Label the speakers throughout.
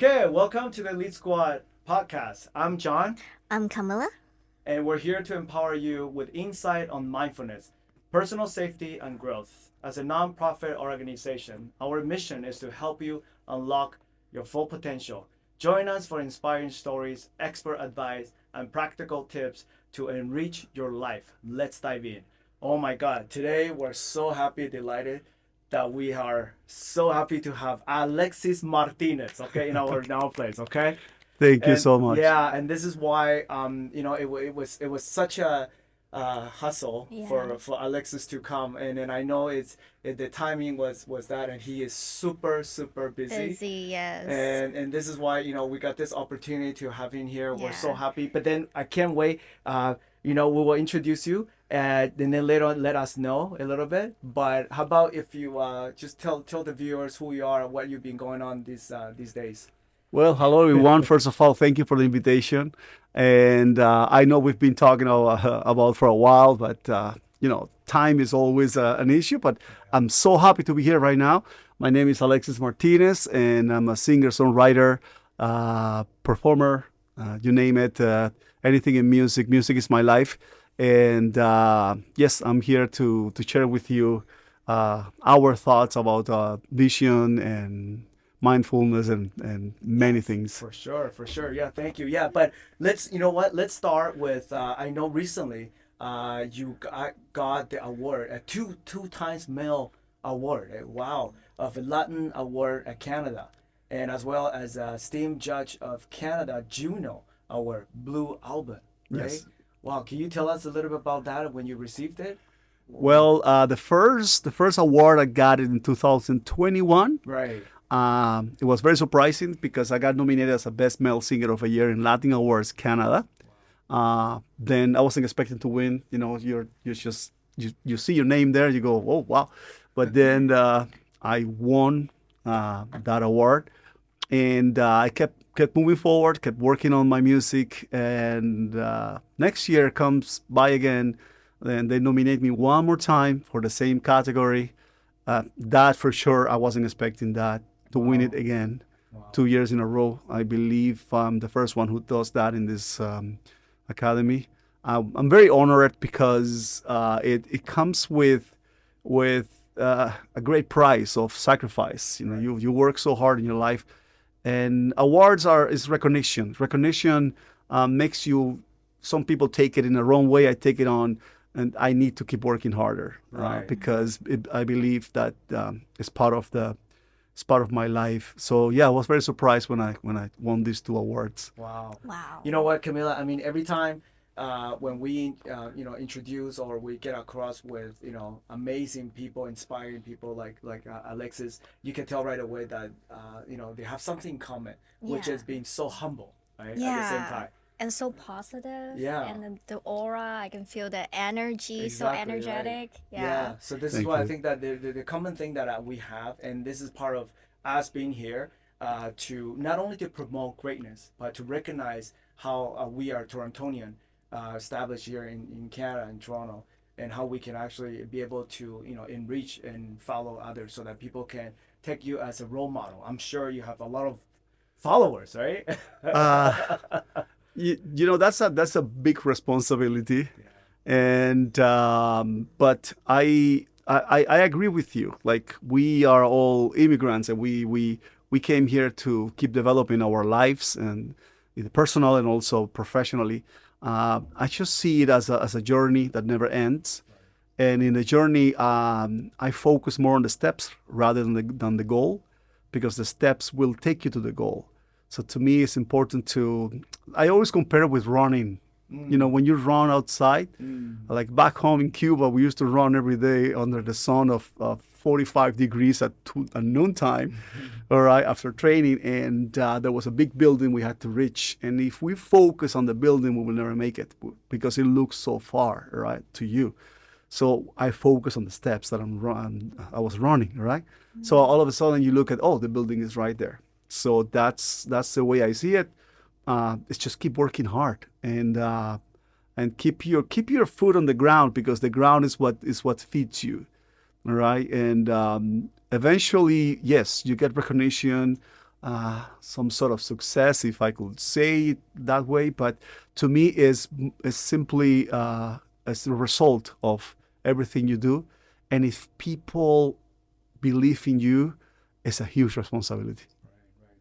Speaker 1: Okay, welcome to the EliteSquad Podcast. I'm John,
Speaker 2: I'm Camilla.
Speaker 1: and we're here to empower you with insight on mindfulness, personal safety, and growth. As a nonprofit organization, our mission is to help you unlock your full potential. Join us for inspiring stories, expert advice, and practical tips to enrich your life. Let's dive in. Oh my God, today we're so happy, delighted that we are so happy to have Alexis Martinez, okay, in our now place, okay?
Speaker 3: Thank you
Speaker 1: And
Speaker 3: so much.
Speaker 1: yeah, and this is why it was such a hustle
Speaker 2: Yeah.
Speaker 1: for Alexis to come, and then I know the timing was that, and he is super busy.
Speaker 2: Busy, yes.
Speaker 1: And this is why we got this opportunity to have him here. We're so
Speaker 2: Yeah.
Speaker 1: happy. But then I can't wait. We will introduce you, and then later on let us know a little bit. But how about if you just tell the viewers who you are and what you've been going on these days.
Speaker 3: Well, hello everyone. First of all, thank you for the invitation. And I know we've been talking about for a while, but time is always an issue. But I'm so happy to be here right now. My name is Alexis Martinez, and I'm a singer, songwriter, performer, you name it. Anything in music. Music is my life. And yes, I'm here to share with you our thoughts about vision and mindfulness and many things.
Speaker 1: For sure. Yeah, thank you. Yeah, but let's start with I know recently you got the award, a two times male award. Wow, of a Latin award at Canada, and as well as a Steam Judge of Canada Juno Award, Blue Album. Right?
Speaker 3: Yes.
Speaker 1: Wow, can you tell us a little bit about that when you received it?
Speaker 3: Well, the first award I got it in 2021.
Speaker 1: Right.
Speaker 3: It was very surprising because I got nominated as a Best Male Singer of the Year in Latin Awards Canada. Then I wasn't expecting to win. You see your name there, you go, oh wow. But then I won that award, and I kept moving forward, kept working on my music, and next year comes by again, and they nominate me one more time for the same category. That for sure, I wasn't expecting that to win it again, 2 years in a row. I believe I'm the first one who does that in this academy. I'm very honored because it comes with a great price of sacrifice. You work so hard in your life, and awards is recognition. Recognition makes you. Some people take it in the wrong way. I take it on, and I need to keep working harder because I believe that it's part of my life. So yeah, I was very surprised when I won these two awards.
Speaker 1: Wow.
Speaker 2: Wow.
Speaker 1: You know what, Camila? I mean, every time when we introduce or we get across with amazing people, inspiring people like Alexis, you can tell right away that they have something in common, which
Speaker 2: Yeah.
Speaker 1: is being so humble, right? At the same
Speaker 2: Yeah.
Speaker 1: time.
Speaker 2: And so positive.
Speaker 1: Yeah.
Speaker 2: And then the aura, I can feel the energy,
Speaker 1: Exactly,
Speaker 2: so
Speaker 1: right.
Speaker 2: energetic.
Speaker 1: Yeah.
Speaker 2: Yeah.
Speaker 1: So this is
Speaker 3: Thank
Speaker 1: why I
Speaker 3: you.
Speaker 1: think that the common thing that we have, and this is part of us being here, to not only to promote greatness, but to recognize how we are Torontonian, established here in Canada, in Toronto, and how we can actually be able to enrich and follow others, so that people can take you as a role model. I'm sure you have a lot of followers, right?
Speaker 3: Uh, that's a big responsibility, and but I agree with you. Like, we are all immigrants, and we came here to keep developing our lives, and personal and also professionally. I just see it as a journey that never ends, and in the journey, I focus more on the steps rather than the goal, because the steps will take you to the goal. So to me, it's important to. I always compare it with running. When you run outside, like back home in Cuba, we used to run every day under the sun of 45 degrees at noontime, all right, after training. And there was a big building we had to reach. And if we focus on the building, we will never make it because it looks so far, right, to you. So I focus on the steps that I was running, right? So all of a sudden you look at, oh, the building is right there. So that's the way I see it. It's just keep working hard and keep your foot on the ground, because the ground is what feeds you, all right? And eventually, yes, you get recognition. some sort of success, if I could say it that way. But to me, is simply as a result of everything you do. And if people believe in you, it's a huge responsibility.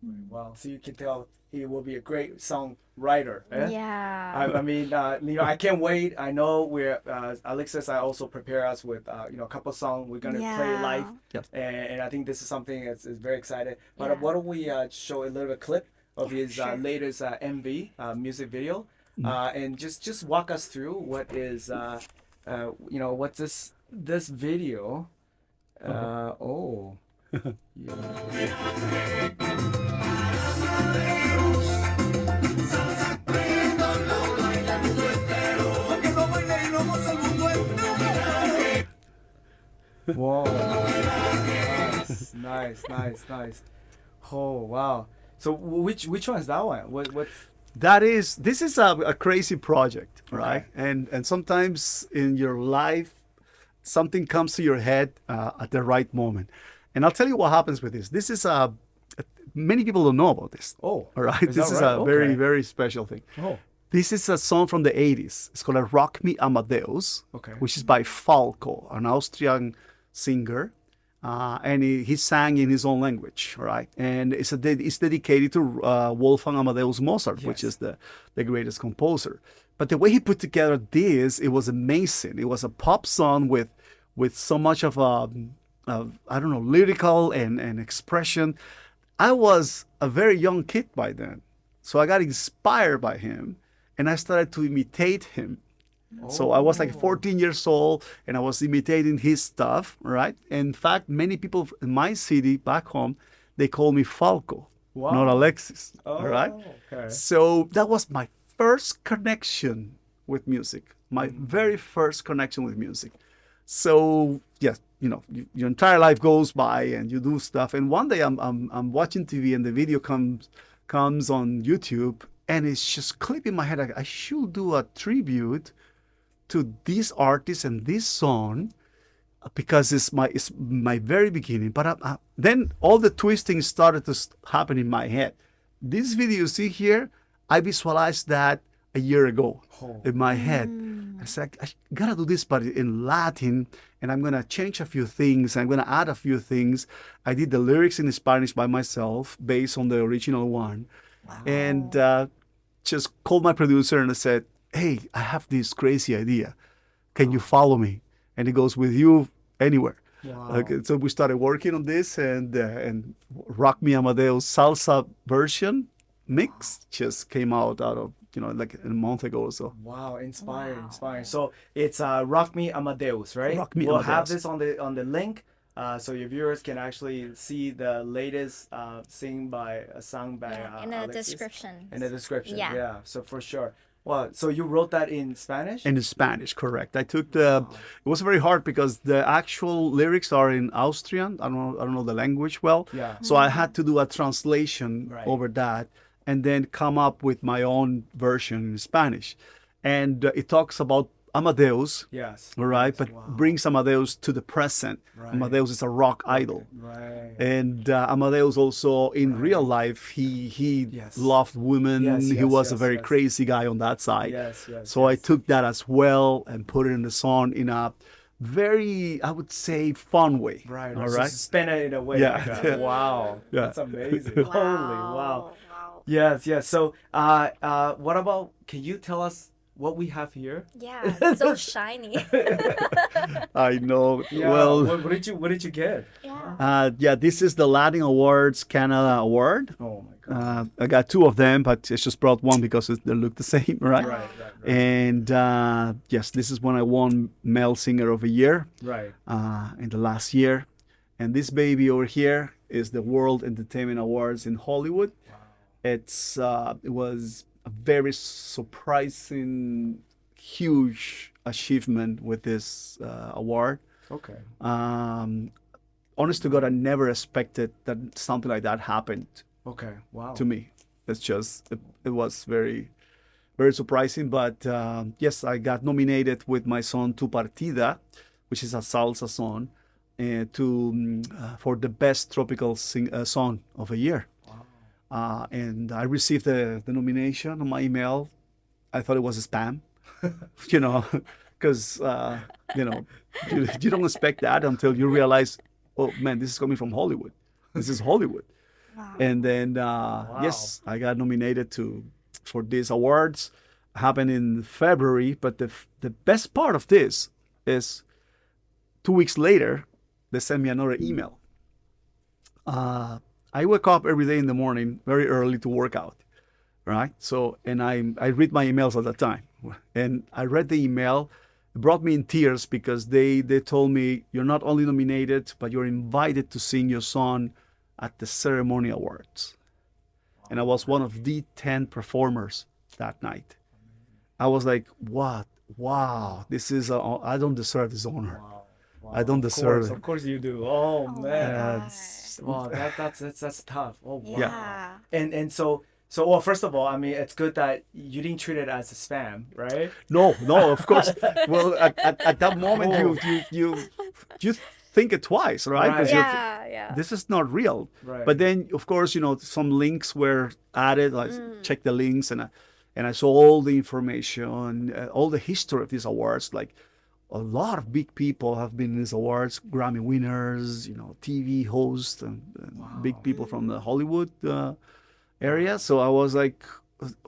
Speaker 1: Right. Wow. So you can tell he will be a great songwriter. Eh?
Speaker 2: Yeah.
Speaker 1: I mean, I can't wait. I know we're Alexis. I also prepare us with a couple songs we're gonna play
Speaker 2: Yeah.
Speaker 1: live,
Speaker 3: Yep.
Speaker 1: and I think this is something that's is very excited. But
Speaker 2: Yeah.
Speaker 1: why don't we show a little bit clip of his
Speaker 2: Sure.
Speaker 1: latest MV music video, and just walk us through what is what's this video. Oh. Whoa. Nice. Oh, wow. So which one is that one? What's
Speaker 3: This is a crazy project, right? And sometimes in your life, something comes to your head at the right moment. And I'll tell you what happens with this. This is many people don't know about this.
Speaker 1: Oh,
Speaker 3: all right.
Speaker 1: is
Speaker 3: This
Speaker 1: that
Speaker 3: is
Speaker 1: right?
Speaker 3: a very,
Speaker 1: Okay.
Speaker 3: very special thing.
Speaker 1: Oh.
Speaker 3: This is a song from the 80s. It's called Rock Me Amadeus,
Speaker 1: Okay.
Speaker 3: which is by Falco, an Austrian singer. And he sang in his own language, all right? And it's dedicated to Wolfgang Amadeus Mozart, which
Speaker 1: Yes.
Speaker 3: is the greatest composer. But the way he put together this, it was amazing. It was a pop song with so much of I don't know, lyrical and expression. I was a very young kid by then, so I got inspired by him, and I started to imitate him. So I was like 14 years old, and I was imitating his stuff, right? In fact, many people in my city back home, they call me Falco,
Speaker 1: Wow.
Speaker 3: not Alexis,
Speaker 1: Oh,
Speaker 3: all right?
Speaker 1: okay.
Speaker 3: So that was my first connection with music, my very first connection with music. So yes, your entire life goes by and you do stuff. And one day I'm watching TV and the video comes on YouTube, and it's just clipping my head. I should do a tribute to this artist and this song because it's my very beginning. But then all the twisting started to happen in my head. This video you see here, I visualized that a year ago in my head. I said, I gotta do this, but in Latin, and I'm gonna change a few things. I'm gonna add a few things. I did the lyrics in Spanish by myself, based on the original one, and just called my producer and I said, "Hey, I have this crazy idea. Can you follow me?" And it goes with you anywhere.
Speaker 1: Wow.
Speaker 3: Okay, so we started working on this, and Rock Me Amadeus salsa version mix just came out of like a month ago or so.
Speaker 1: Wow, inspiring. So it's Rock Me Amadeus, right?
Speaker 3: Rock Me
Speaker 1: we'll have
Speaker 3: Amadeus.
Speaker 1: this on the link, so your viewers can actually see the latest sung by
Speaker 2: In the
Speaker 1: Alexis.
Speaker 2: description.
Speaker 1: In the description,
Speaker 2: Yeah.
Speaker 1: yeah. So for sure. Well, so you wrote that in Spanish?
Speaker 3: In Spanish, correct. I took it was very hard because the actual lyrics are in Austrian. I don't know the language well.
Speaker 1: Yeah.
Speaker 3: So I had to do a translation
Speaker 1: Right.
Speaker 3: over that and then come up with my own version in Spanish. And it talks about Amadeus,
Speaker 1: Yes.
Speaker 3: all right, but
Speaker 1: Wow.
Speaker 3: brings Amadeus to the present.
Speaker 1: Right.
Speaker 3: Amadeus is a rock idol.
Speaker 1: Right.
Speaker 3: And Amadeus also in real life, he
Speaker 1: Yes.
Speaker 3: loved women.
Speaker 1: Yes,
Speaker 3: he
Speaker 1: yes,
Speaker 3: was a
Speaker 1: yes,
Speaker 3: very
Speaker 1: yes.
Speaker 3: crazy guy on that side.
Speaker 1: Yes.
Speaker 3: So I took that as well and put it in the song in a very, I would say, fun way.
Speaker 1: Right.
Speaker 3: All
Speaker 1: so
Speaker 3: right.
Speaker 1: spin it in a way.
Speaker 3: Yeah.
Speaker 1: Like that. Wow.
Speaker 3: Yeah.
Speaker 1: That's amazing. Holy wow.
Speaker 2: Wow.
Speaker 1: Yes. So, what about? Can you tell us what we have here?
Speaker 2: Yeah, it's so shiny.
Speaker 3: I know.
Speaker 1: Yeah.
Speaker 3: Well,
Speaker 1: what did you get?
Speaker 2: Yeah.
Speaker 3: this is the Latin Awards Canada Award.
Speaker 1: Oh my God.
Speaker 3: I got two of them, but I just brought one because they look the same, right?
Speaker 1: Right.
Speaker 3: And yes, this is when I won Male Singer of the Year
Speaker 1: Right.
Speaker 3: in the last year. And this baby over here is the World Entertainment Awards in Hollywood. It was a very surprising, huge achievement with this award.
Speaker 1: Okay.
Speaker 3: Honest to God, I never expected that something like that happened
Speaker 1: Okay. Wow.
Speaker 3: to me. It's just, it was very, very surprising. But yes, I got nominated with my song Tu Partida, which is a salsa song, for the best tropical song of the year.
Speaker 1: Wow.
Speaker 3: And I received the nomination on my email. I thought it was a spam, you know, because, you know, you don't expect that until you realize, oh man, this is coming from Hollywood. This is Hollywood.
Speaker 2: Wow.
Speaker 3: And then, yes, I got nominated for these awards. Happened in February, but the best part of this is 2 weeks later, they sent me another email. I wake up every day in the morning very early to work out, right? So, and I read my emails at that time. And I read the email. It brought me in tears because they told me, you're not only nominated, but you're invited to sing your song at the ceremony awards. And I was one of the 10 performers that night. I was like, what? Wow, this is, I don't deserve this honor.
Speaker 1: Wow. Wow.
Speaker 3: I don't deserve it.
Speaker 1: Of course you do. Oh,
Speaker 2: Oh
Speaker 1: man.
Speaker 2: my God.
Speaker 1: Wow, that's tough. Oh, wow.
Speaker 2: Yeah.
Speaker 1: And so well, first of all, I mean, it's good that you didn't treat it as a spam, right?
Speaker 3: No, of course. Well, at that moment, you think it twice, right?
Speaker 1: Right.
Speaker 3: 'Cause you're
Speaker 2: Yeah.
Speaker 3: this is not real.
Speaker 1: Right.
Speaker 3: But then, of course, some links were added. I checked the links and I saw all the information, all the history of these awards. Like a lot of big people have been in these awards, Grammy winners, TV hosts, and big people from the Hollywood area. So I was like,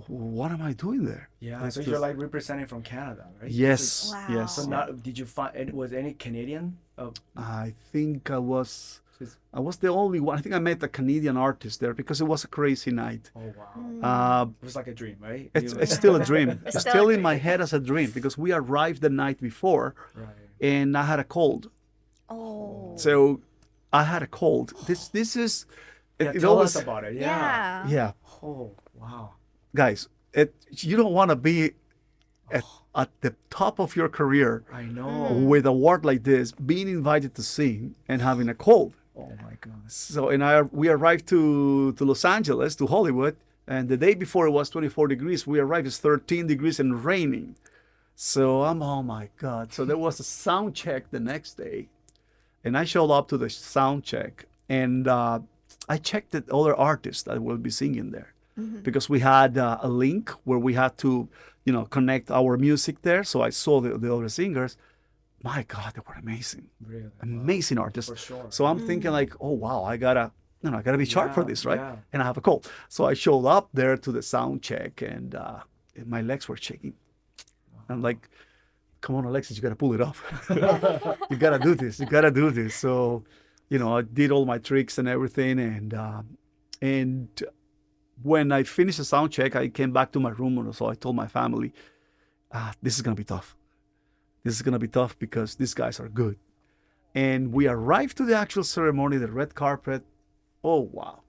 Speaker 3: what am I doing there?
Speaker 1: Yeah,
Speaker 3: Like
Speaker 1: so
Speaker 3: this-
Speaker 1: you're like representing from Canada, right?
Speaker 3: Yes,
Speaker 2: Wow.
Speaker 3: yes.
Speaker 1: So now, did you find, was any Canadian?
Speaker 3: I think I was
Speaker 1: Just-
Speaker 3: the only one. I think I met a Canadian artist there because it was a crazy night.
Speaker 1: Oh, wow.
Speaker 3: Uh,
Speaker 1: It was like a dream, right?
Speaker 3: it's still a dream. It's
Speaker 2: still a
Speaker 3: still in
Speaker 2: dream.
Speaker 3: my head as a dream because we arrived the night before
Speaker 1: Right.
Speaker 3: and I had a cold.
Speaker 2: Oh.
Speaker 3: So I had a cold. This is
Speaker 1: Yeah,
Speaker 3: it
Speaker 1: tell
Speaker 3: always,
Speaker 1: us about it.
Speaker 2: Yeah.
Speaker 3: yeah,
Speaker 1: Oh, wow.
Speaker 3: guys. You don't want to be at the top of your career
Speaker 1: I know.
Speaker 3: with a award like this, being invited to sing and having a cold.
Speaker 1: Oh, my goodness.
Speaker 3: So we arrived to Los Angeles, to Hollywood, and the day before it was 24 degrees. We arrived, it's 13 degrees and raining. So oh my God. So there was a sound check the next day, and I showed up to the sound check, and I checked the other artists that will be singing there, because we had a link where we had to, connect our music there. So I saw the other singers. My God, they were amazing.
Speaker 1: Really?
Speaker 3: Amazing artists.
Speaker 1: For sure.
Speaker 3: So I'm thinking like, oh wow, I gotta be sharp for
Speaker 1: Yeah,
Speaker 3: this, right?
Speaker 1: yeah.
Speaker 3: And I have a cold. So I showed up there to the sound check, and my legs were shaking. I'm like, come on, Alexis, you gotta pull it off. You gotta do this. You gotta do this. So, I did all my tricks and everything, and when I finished the sound check, I came back to my room, and so I told my family, this is gonna be tough. This is going to be tough because these guys are good. And we arrived to the actual ceremony, the red carpet. Oh, wow.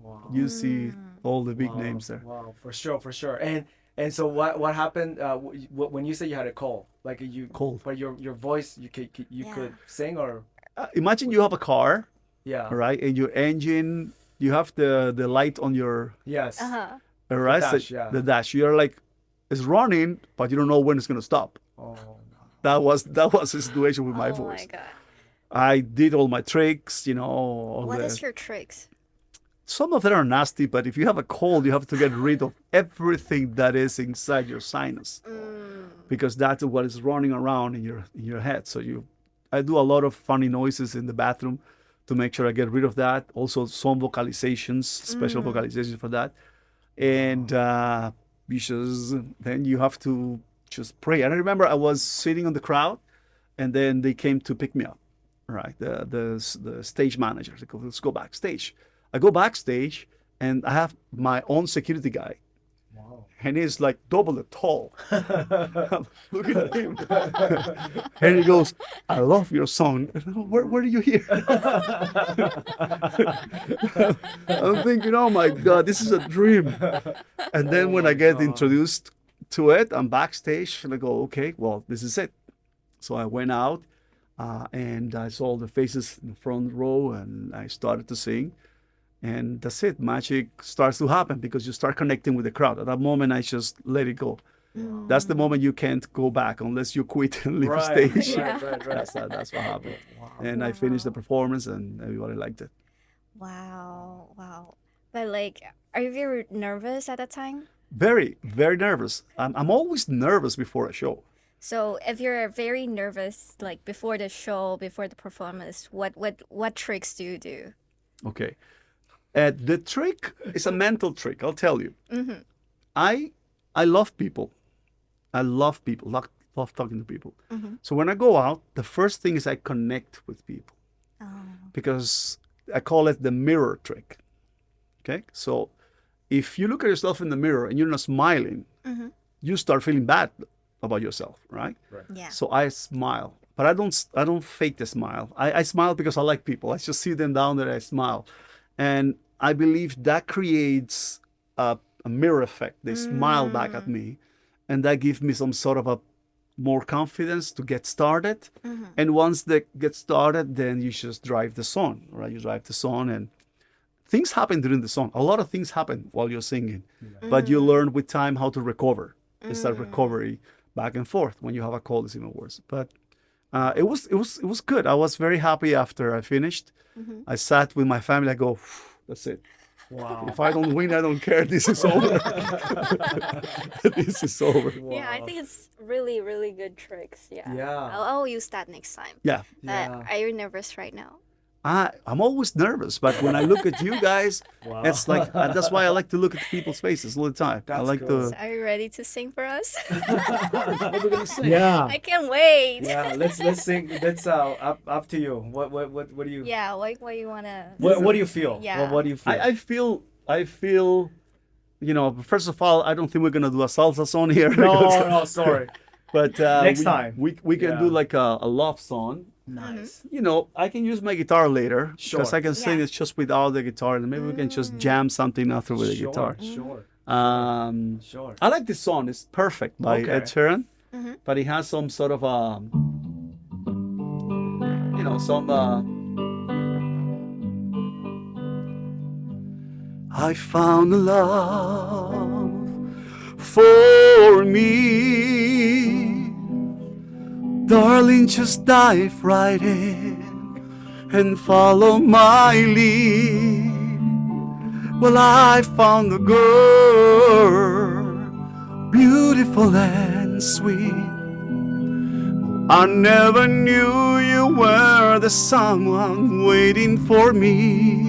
Speaker 1: Wow.
Speaker 3: You see all the big
Speaker 1: Wow,
Speaker 3: names there.
Speaker 1: Wow, for sure. And so what happened when you said you had a cold? Like
Speaker 3: Cold.
Speaker 1: But your voice, you could sing, or
Speaker 3: Imagine you have a car,
Speaker 1: yeah.
Speaker 3: right? And your engine, you have the light on your,
Speaker 1: Yes.
Speaker 3: right?
Speaker 1: dash,
Speaker 3: So
Speaker 1: yeah.
Speaker 3: the dash. You're like, it's running, but you don't know when it's going to stop.
Speaker 1: Oh.
Speaker 3: That was the situation with my
Speaker 2: Oh
Speaker 3: voice.
Speaker 2: my God.
Speaker 3: I did all my tricks, all
Speaker 2: What
Speaker 3: the...
Speaker 2: is your tricks?
Speaker 3: Some of them are nasty, but if you have a cold, you have to get rid of everything that is inside your sinus, because that's what is running around in your head. So I do a lot of funny noises in the bathroom to make sure I get rid of that. Also, some vocalizations, special vocalizations for that, and then you have to just pray. And I remember I was sitting on the crowd, and then they came to pick me up. Right, the stage managers. They go, let's go backstage. I go backstage, and I have my own security guy,
Speaker 1: Wow.
Speaker 3: and he's like double the tall. I'm looking at him, and he goes, "I love your song. Where do you hear?" I'm thinking, "Oh my God, this is a dream." And then when I get introduced to it, I'm backstage, and I go, "Okay, well, this is it." So I went out. And I saw the faces in the front row, and I started to sing. And that's it. Magic starts to happen because you start connecting with the crowd. At that moment, I just let it go. That's the moment you can't go back unless you quit and leave the stage.
Speaker 1: Right.
Speaker 3: That's what happened.
Speaker 1: Wow.
Speaker 3: And I finished the performance, and everybody liked it.
Speaker 2: Wow. But like, are you very nervous at that time?
Speaker 3: Very, very nervous. I'm always nervous before a show.
Speaker 2: So if you're very nervous, like before the show, before the performance, what tricks do you do?
Speaker 3: Okay. The trick is a mental trick, I'll tell you.
Speaker 2: Mm-hmm.
Speaker 3: I love people. I love people, love talking to people.
Speaker 2: Mm-hmm.
Speaker 3: So when I go out, the first thing is I connect with people
Speaker 2: Oh.
Speaker 3: because I call it the mirror trick. Okay? So if you look at yourself in the mirror and you're not smiling,
Speaker 2: Mm-hmm.
Speaker 3: you start feeling bad about yourself, right?
Speaker 2: Yeah.
Speaker 3: So I smile, but I don't fake the smile. I smile because I like people. I just see them down there, I smile. And I believe that creates a mirror effect. They smile back at me, and that gives me some sort of a more confidence to get started.
Speaker 2: Mm-hmm.
Speaker 3: And once they get started, then you just drive the song, right? You drive the song, and things happen during the song. A lot of things happen while you're singing, but you learn with time how to recover. It's that recovery back and forth. When you have a cold, it's even worse. But it was good. I was very happy after I finished.
Speaker 2: Mm-hmm.
Speaker 3: I sat with my family. I go, that's it.
Speaker 1: Wow.
Speaker 3: If I don't win, I don't care. This is over. This is over.
Speaker 2: Yeah, I think it's really, really good tricks. Yeah.
Speaker 1: Yeah.
Speaker 2: I'll use that next time.
Speaker 3: Yeah.
Speaker 1: Yeah.
Speaker 2: Are you nervous right now?
Speaker 3: I'm always nervous, but when I look at you guys,
Speaker 1: Wow.
Speaker 3: it's like that's why I like to look at people's faces all the time. I
Speaker 1: That's
Speaker 3: like
Speaker 1: cool.
Speaker 2: So are you ready to sing for us?
Speaker 3: What are we gonna say?
Speaker 1: Yeah.
Speaker 2: I can't wait.
Speaker 1: Yeah. Let's sing. That's up to you. What do you?
Speaker 2: Yeah, what you wanna?
Speaker 1: What do you feel?
Speaker 2: Yeah.
Speaker 1: What do you feel?
Speaker 3: I feel, first of all, I don't think we're gonna do a salsa song here.
Speaker 1: no, sorry.
Speaker 3: But
Speaker 1: Next time.
Speaker 3: we can do
Speaker 1: Yeah.
Speaker 3: like a love song.
Speaker 1: Nice.
Speaker 3: I can use my guitar later because
Speaker 1: Sure.
Speaker 3: I can sing
Speaker 2: Yeah.
Speaker 3: it just without the guitar, and maybe we can just jam something after with the
Speaker 1: Sure,
Speaker 3: guitar.
Speaker 1: Sure. Sure.
Speaker 3: I like this song. It's perfect by
Speaker 1: Okay.
Speaker 3: Ed Sheeran,
Speaker 2: Mm-hmm.
Speaker 3: but it has some sort of some. I found a love for me, darling. Just dive right in and follow my lead. Well, I found a girl, beautiful and sweet. I never knew you were the someone waiting for me.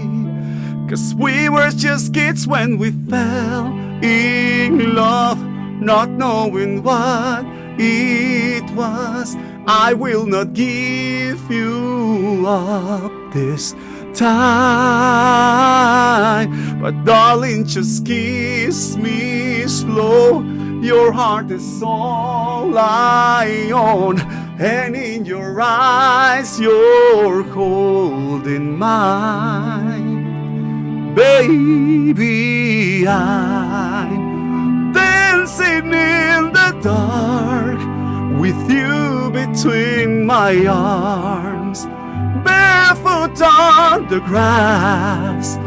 Speaker 3: 'Cause we were just kids when we fell in love, not knowing what it was. I will not give you up this time, but darling, just kiss me slow. Your heart is all I own, and in your eyes you're holding mine. Baby, I'm dancing in the dark with you between my arms, barefoot on the grass,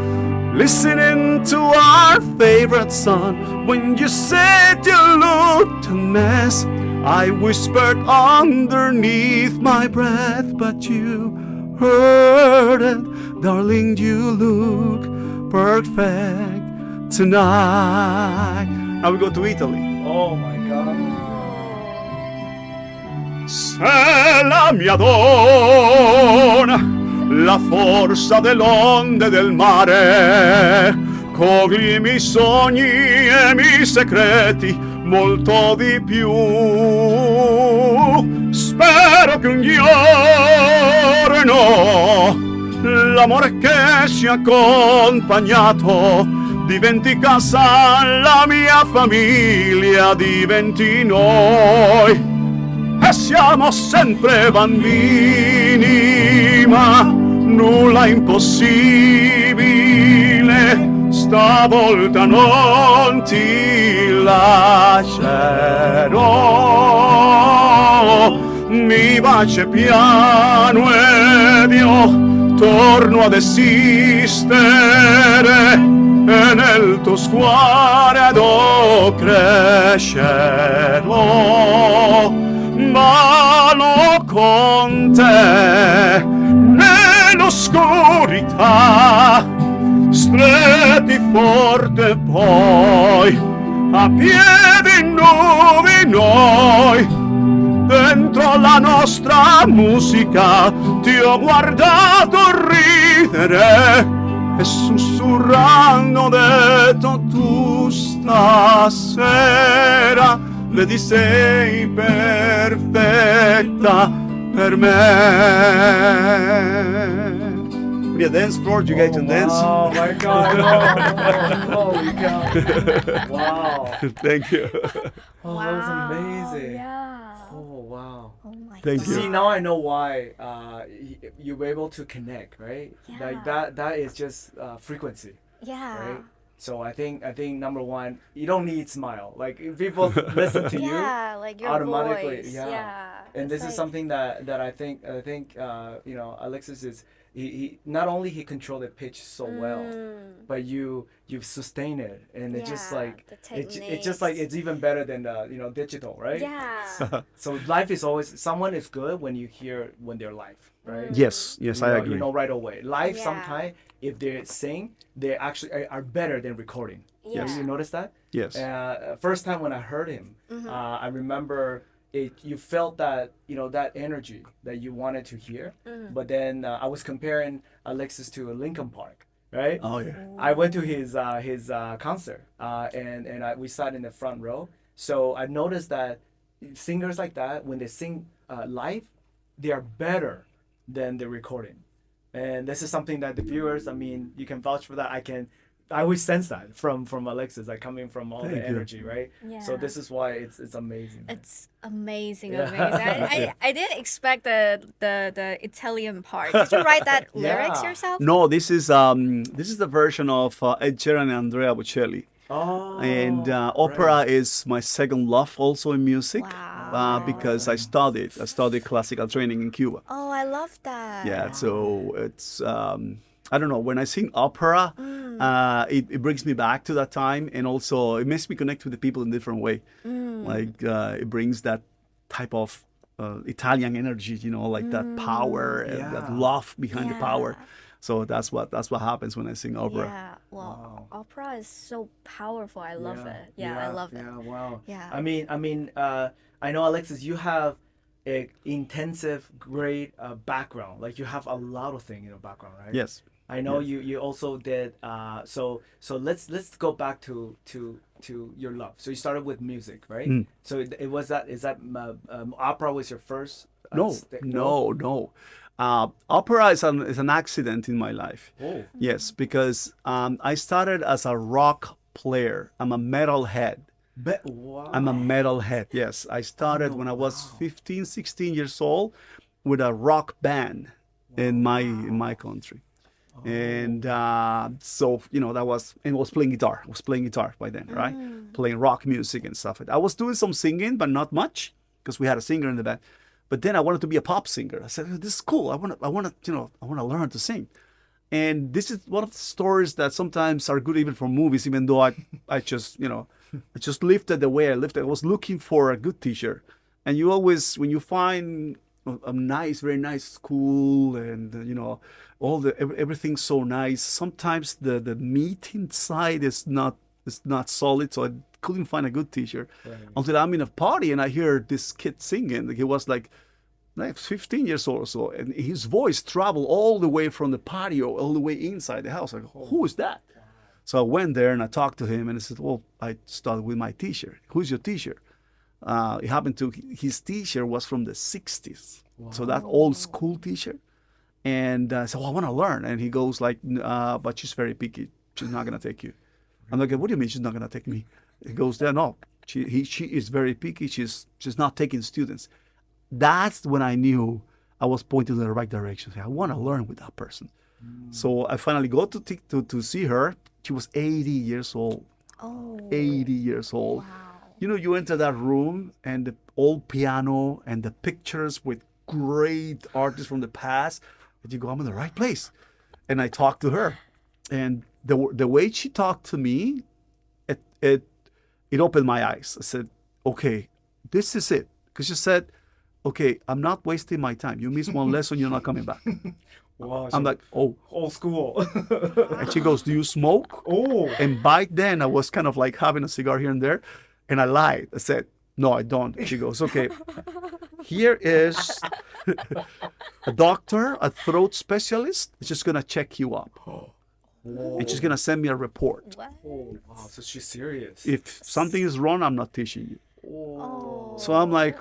Speaker 3: listening to our favorite song. When you said you looked a mess, I whispered underneath my breath, but you heard it. Darling, you look perfect tonight. Now we go to Italy.
Speaker 1: Oh my God.
Speaker 3: Se la mia donna, la forza delle onde del mare, cogli i miei sogni e i miei segreti, molto di più. Spero che un giorno l'amore che ci ha accompagnato diventi casa, la mia famiglia diventi noi. E siamo sempre bambini, ma nulla è impossibile. Stavolta non ti lascerò. Mi baci piano ed io torno ad esistere, e nel tuo sguardo crescerò. Vano con te nell'oscurità, Rifletti forte poi, a piedi nudi noi, dentro la nostra musica ti ho guardato ridere e sussurrando ho detto tu stasera vedi sei perfetta per me. We need a dance floor, you guys can dance.
Speaker 1: Oh my God! Holy cow! Wow!
Speaker 3: Thank you.
Speaker 1: Oh, that was amazing.
Speaker 2: Yeah.
Speaker 1: Oh wow!
Speaker 2: Oh my
Speaker 3: Thank
Speaker 2: God.
Speaker 3: you.
Speaker 1: See, now I know why you were able to connect, right? Like
Speaker 2: Yeah.
Speaker 1: that is just frequency,
Speaker 2: Yeah.
Speaker 1: right? So I think number one, you don't need smile. Like if people listen to you,
Speaker 2: Yeah, like your
Speaker 1: automatically,
Speaker 2: voice.
Speaker 1: yeah.
Speaker 2: Yeah.
Speaker 1: and
Speaker 2: It's
Speaker 1: this is
Speaker 2: like-
Speaker 1: something that I think Alexis is he not only he controlled the pitch so well, but you sustain it, and it's just
Speaker 2: Yeah,
Speaker 1: like
Speaker 2: the
Speaker 1: it's just like
Speaker 2: techniques.
Speaker 1: it's even better than the digital, right?
Speaker 2: Yeah.
Speaker 1: So life is always someone is good when you hear when they're live, right?
Speaker 3: Yes,
Speaker 1: You
Speaker 3: I
Speaker 1: know,
Speaker 3: agree.
Speaker 1: You know right away. Live
Speaker 2: Yeah.
Speaker 1: sometimes if they sing, they actually are better than recording.
Speaker 2: Yeah.
Speaker 1: You notice that?
Speaker 3: Yes.
Speaker 1: First time when I heard him, I remember you felt that that energy that you wanted to hear. But then I was comparing Alexis to Lincoln Park, right?
Speaker 3: Oh yeah.
Speaker 1: I went to his concert, and we sat in the front row. So I noticed that singers like that, when they sing live, they are better than the recording. And this is something that the viewers, I mean, you can vouch for that. I always sense that from Alexis, like coming from all
Speaker 3: Thank
Speaker 1: the
Speaker 3: you.
Speaker 1: energy, right? So
Speaker 2: Yeah.
Speaker 1: this is why it's amazing.
Speaker 2: It's amazing,
Speaker 1: Yeah.
Speaker 2: amazing. I didn't expect the Italian part. Did you write that lyrics
Speaker 1: Yeah.
Speaker 2: yourself?
Speaker 3: No, this is the version of Ed Sheeran and Andrea Bocelli.
Speaker 1: Oh,
Speaker 3: And opera
Speaker 1: right.
Speaker 3: is my second love also in music.
Speaker 2: Wow.
Speaker 3: Because I studied classical training in Cuba.
Speaker 2: Oh, I love that.
Speaker 3: Yeah, so it's I don't know, when I sing opera, it brings me back to that time, and also it makes me connect with the people in a different way. Like it brings that type of Italian energy, like that power and that
Speaker 1: Yeah.
Speaker 3: love behind the power.
Speaker 2: Yeah.
Speaker 3: So that's what happens when I sing opera.
Speaker 2: Yeah. Well,
Speaker 1: Wow.
Speaker 2: opera is so powerful. I love it. Yeah, I love it.
Speaker 1: Yeah, wow.
Speaker 2: Yeah.
Speaker 1: I mean, I know Alexis, you have a intensive, great background. Like you have a lot of things in your background, right?
Speaker 3: Yes.
Speaker 1: I know you also did. So let's go back to your love. So you started with music, right? So it was that opera was your first?
Speaker 3: No. Opera is an accident in my life.
Speaker 1: Oh.
Speaker 3: Yes, because I started as a rock player. I'm a metalhead.
Speaker 1: Wow.
Speaker 3: I'm a metalhead. Yes, I started when I was 15, 16 years old with a rock band in my country. And so that was, and I was playing guitar. I was playing guitar by then, right? Playing rock music and stuff. I was doing some singing, but not much, because we had a singer in the band. But then I wanted to be a pop singer. I said, "This is cool. I want to learn to sing." And this is one of the stories that sometimes are good even for movies, even though I just I just lifted the way I lifted. I was looking for a good teacher, and you always, when you find a nice, very nice school, and everything's so nice, sometimes the meat inside is not solid. So I couldn't find a good teacher until I'm in a party and I hear this kid singing. He was like 15 years old or so, and his voice traveled all the way from the patio all the way inside the house. Like, who is that? So I went there and I talked to him, and I said, "Well, I started with my teacher. Who's your teacher?" It happened to his teacher was from the 60s, so that old school teacher. And I said, "Well, I want to learn." And he goes like, "But she's very picky. She's not gonna take you." I'm like, "What do you mean she's not gonna take me?" He goes, "Yeah, no, she is very picky. She's not taking students." That's when I knew I was pointing in the right direction. I want to learn with that person. So I finally go to see her. She was 80 years old.
Speaker 2: Oh.
Speaker 3: 80 years old.
Speaker 2: Wow.
Speaker 3: You enter that room and the old piano and the pictures with great artists from the past, and you go, "I'm in the right place." And I talked to her, and the way she talked to me, it opened my eyes. I said, "Okay, this is it." Because she said, "Okay, I'm not wasting my time. You miss one lesson, you're not coming back."
Speaker 1: Wow.
Speaker 3: I'm like, oh.
Speaker 1: old school.
Speaker 3: And she goes, do you smoke?
Speaker 1: Oh.
Speaker 3: And by then I was kind of like having a cigar here and there. And I lied. I said, no, I don't. And she goes, okay, here is a doctor, a throat specialist. Is just going to check you up. And she's going to send me a report.
Speaker 2: What?
Speaker 1: Oh, wow. So she's serious.
Speaker 3: If something is wrong, I'm not teaching you.
Speaker 2: Oh.
Speaker 3: So I'm like,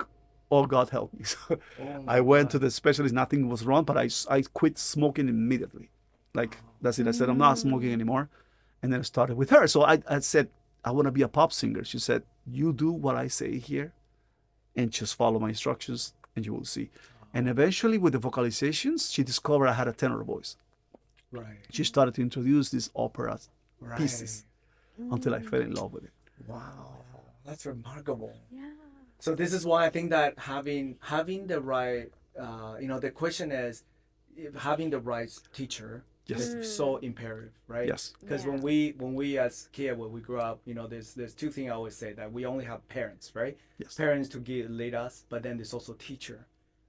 Speaker 3: oh, God help me. So
Speaker 1: Oh my
Speaker 3: I went
Speaker 1: God.
Speaker 3: to the specialist. Nothing was wrong, but I quit smoking immediately. Like, that's it. I said, I'm not smoking anymore. And then I started with her. So I said, I want to be a pop singer. She said, you do what I say here and just follow my instructions and you will see. And eventually with the vocalizations, she discovered I had a tenor voice.
Speaker 1: Right.
Speaker 3: She started to introduce these opera
Speaker 1: Right.
Speaker 3: pieces until I fell in love with it.
Speaker 1: Wow. That's remarkable.
Speaker 2: Yeah.
Speaker 1: So this is why I think that having the right, the question is, if having the right teacher
Speaker 3: Yes.
Speaker 1: is so imperative, right?
Speaker 3: Yes.
Speaker 1: Because
Speaker 2: Yeah.
Speaker 1: when we as kids, when we grew up, there's two things I always say, that we only have parents, right?
Speaker 3: Yes.
Speaker 1: Parents to lead us, but then there's also teacher,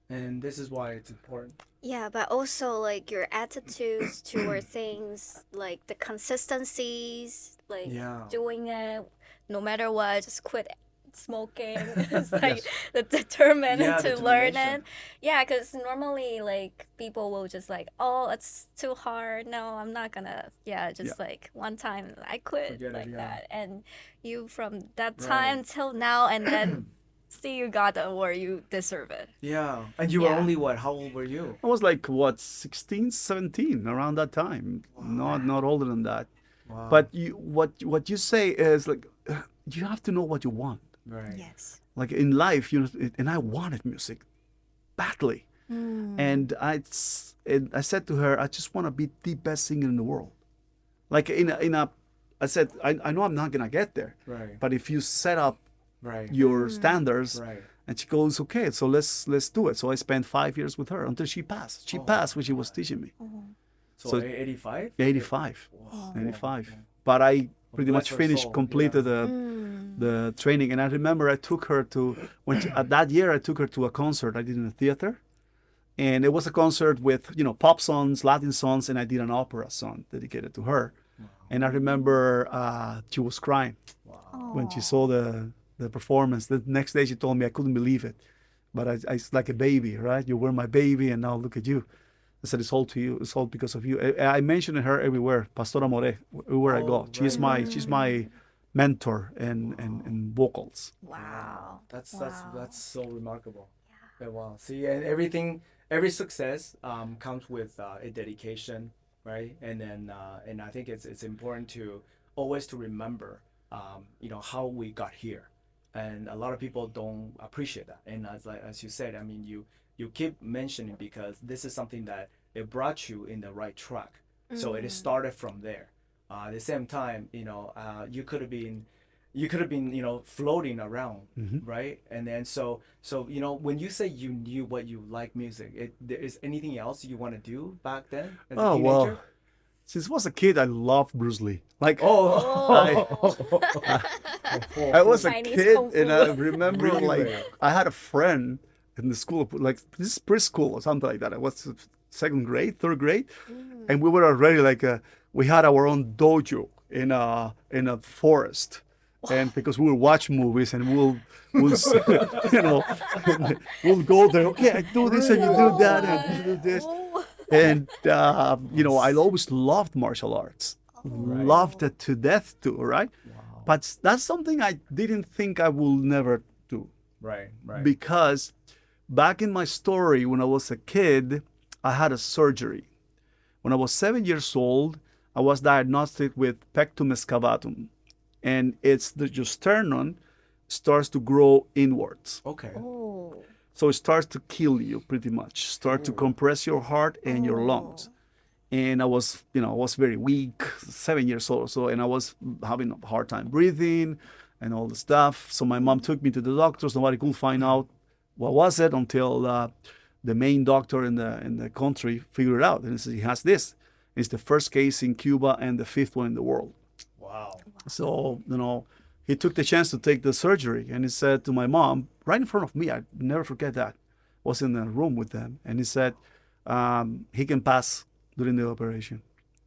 Speaker 1: and this is why it's important.
Speaker 2: Yeah, but also like your attitudes toward things, like the consistencies, like
Speaker 1: Yeah.
Speaker 2: doing it no matter what, just quit smoking. It's like the determined
Speaker 1: Yeah,
Speaker 2: to learn
Speaker 1: determination.
Speaker 2: it. Yeah, because normally like people will just like, oh, it's too hard. No, I'm not gonna. Yeah, just like one time I quit
Speaker 1: Forget it,
Speaker 2: like
Speaker 1: yeah.
Speaker 2: that, and you from that
Speaker 1: Right.
Speaker 2: time till now, and then see you got the award, you deserve it.
Speaker 1: Yeah. And you were
Speaker 2: Yeah.
Speaker 1: only what? How old were you?
Speaker 3: I was like, what, 16, 17, around that time. Not older than that.
Speaker 1: Wow.
Speaker 3: But what you say is like, you have to know what you want.
Speaker 1: right.
Speaker 2: Yes.
Speaker 3: Like in life, and I wanted music badly. And I said to her, I just want to be the best singer in the world. Like I said, I know I'm not gonna get there,
Speaker 1: Right.
Speaker 3: but if you set up
Speaker 1: Right.
Speaker 3: your standards,
Speaker 1: Right.
Speaker 3: and she goes, okay, so let's do it. So I spent 5 years with her until she passed. She passed when she was teaching me.
Speaker 1: So,
Speaker 3: So-
Speaker 1: 85?
Speaker 3: 85,
Speaker 1: Wow.
Speaker 3: 85. But I pretty
Speaker 1: Bless
Speaker 3: much
Speaker 1: her
Speaker 3: finished,
Speaker 1: soul,
Speaker 3: completed the training. And I remember I took her to, at that year, I took her to a concert I did in a theater. And it was a concert with, pop songs, Latin songs, and I did an opera song dedicated to her. And I remember she was crying when she saw the performance. The next day she told me I couldn't believe it. But it's like a baby, right? You were my baby, and now look at you. I said, it's all to you. It's all because of you. I mentioned her everywhere, Pastora More, everywhere I go.
Speaker 1: Oh,
Speaker 3: She's
Speaker 1: right.
Speaker 3: she's my mentor in vocals.
Speaker 2: Wow.
Speaker 1: That's
Speaker 2: Wow.
Speaker 1: so remarkable. Yeah. Wow. See, and every success comes with a dedication, right? And then and I think it's important to always to remember, how we got here, and a lot of people don't appreciate that. And as you said, I mean, you keep mentioning because this is something that it brought you in the right track. So it started from there. At the same time, you could have been floating around, right? And then so when you say you knew what you like music, there is anything else you want to do back then as a
Speaker 3: Oh,
Speaker 1: teenager?
Speaker 3: well, since I was a kid, I loved Bruce Lee. Like, I was a
Speaker 2: Chinese
Speaker 3: kid,
Speaker 2: kung fu.
Speaker 3: and I remember
Speaker 1: Really?
Speaker 3: like I had a friend in the school, like this is preschool or something like that. I was second grade, third grade, and we were already like we had our own dojo in a forest, and because we would watch movies and we'll we'll go there. Okay, I do this and you do that and you do this, and I always loved martial arts, loved it to death too, right? But that's something I didn't think I will never do.
Speaker 1: Right.
Speaker 3: Because back in my story, when I was a kid, I had a surgery. When I was 7 years old, I was diagnosed with pectum excavatum, and it's your sternum starts to grow inwards.
Speaker 1: Okay.
Speaker 2: Oh.
Speaker 3: So it starts to kill you pretty much, start to compress your heart and your lungs. And I was very weak, 7 years old or so, and I was having a hard time breathing and all the stuff. So my mom took me to the doctors. Nobody could find out what was it until the main doctor in the country figured it out. And he said, he has this. It's the first case in Cuba and the fifth one in the world.
Speaker 1: Wow.
Speaker 3: So, he took the chance to take the surgery, and he said to my mom, right in front of me, I never forget that, was in the room with them, and he said, he can pass during the operation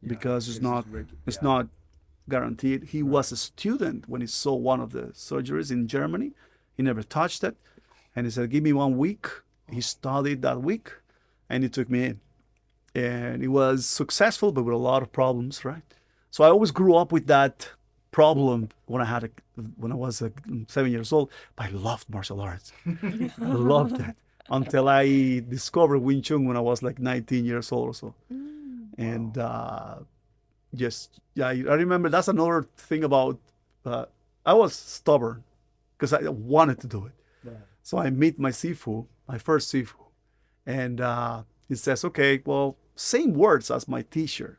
Speaker 3: because it's not guaranteed. He was a student when he saw one of the surgeries in Germany. He never touched it, and he said, "Give me 1 week." He studied that week, and he took me in, and it was successful, but with a lot of problems, right? So I always grew up with that problem when I was 7 years old. But I loved martial arts. I loved it until I discovered Wing Chun when I was like 19 years old or so. And I remember that's another thing about, I was stubborn because I wanted to do it. Yeah. So I meet my first Sifu, and he says, okay, well, same words as my teacher.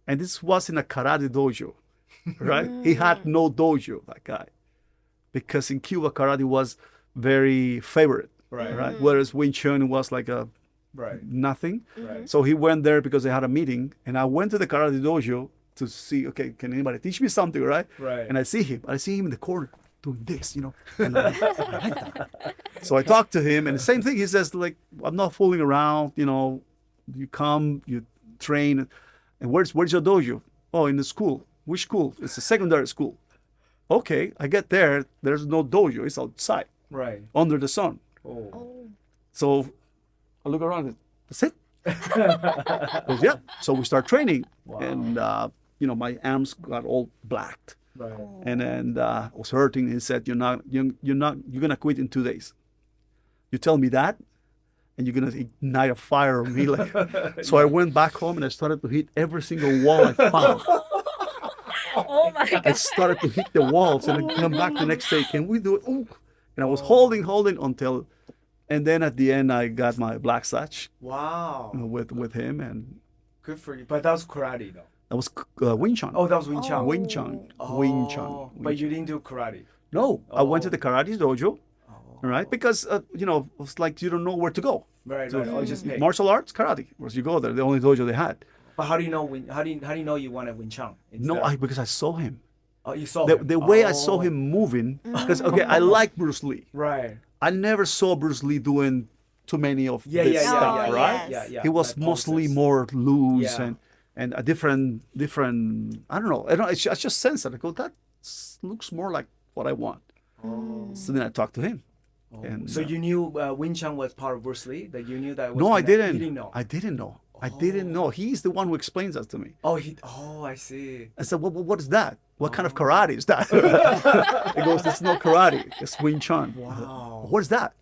Speaker 3: And this was in a karate dojo, right? He had no dojo, that guy, because in Cuba, karate was very favorite, right? Whereas Wing Chun was like a nothing. Right. So he went there because they had a meeting, and I went to the karate dojo to see, okay, can anybody teach me something, right? And I see him in the corner doing this, and I like that. So I talked to him, and the same thing, he says, like, I'm not fooling around, you come, you train, and where's your dojo? Oh, in the school. Which school? It's a secondary school. Okay, I get there, there's no dojo, it's outside, under the sun. So I look around, that's it. Goes, yeah. So we start training, and my arms got all blacked, and then I was hurting. He said, you're gonna quit in 2 days. You tell me that, and you're gonna ignite a fire on me. So I went back home and I started to hit every single wall I found.
Speaker 2: Oh my God.
Speaker 3: I started to hit the walls, and I come back the next day. Can we do it? Ooh. And I was holding until. And then at the end, I got my black satch.
Speaker 1: Wow.
Speaker 3: With him, and
Speaker 1: good for you. But that was karate, though.
Speaker 3: That was Wing Chun.
Speaker 1: Oh, that was Wing Chun.
Speaker 3: Wing Chun. Wing Chun.
Speaker 1: But you didn't do karate.
Speaker 3: No, I went to the karate dojo, right? Because it's like you don't know where to go.
Speaker 1: Right. So just pick.
Speaker 3: Martial arts, karate. Once you go there, the only dojo they had.
Speaker 1: But how do you know how do you know you wanted Wing Chun?
Speaker 3: Because I saw him.
Speaker 1: Oh, you saw him.
Speaker 3: The way I saw him moving, because I like Bruce Lee.
Speaker 1: Right.
Speaker 3: I never saw Bruce Lee doing too many of this stuff, right?
Speaker 2: Yes.
Speaker 3: He was mostly more loose and a different. I don't know. I just sense it. I go, that looks more like what I want. So then I talked to him. And,
Speaker 1: so you knew Wing Chun was part of Bruce Lee? That you knew that?
Speaker 3: No, I didn't.
Speaker 1: You didn't know.
Speaker 3: I didn't know. I didn't know. He's the one who explains that to me.
Speaker 1: I see.
Speaker 3: I said, what is that? What kind of karate is that? He goes, it's not karate. It's Wing Chun.
Speaker 1: Wow.
Speaker 3: What is that?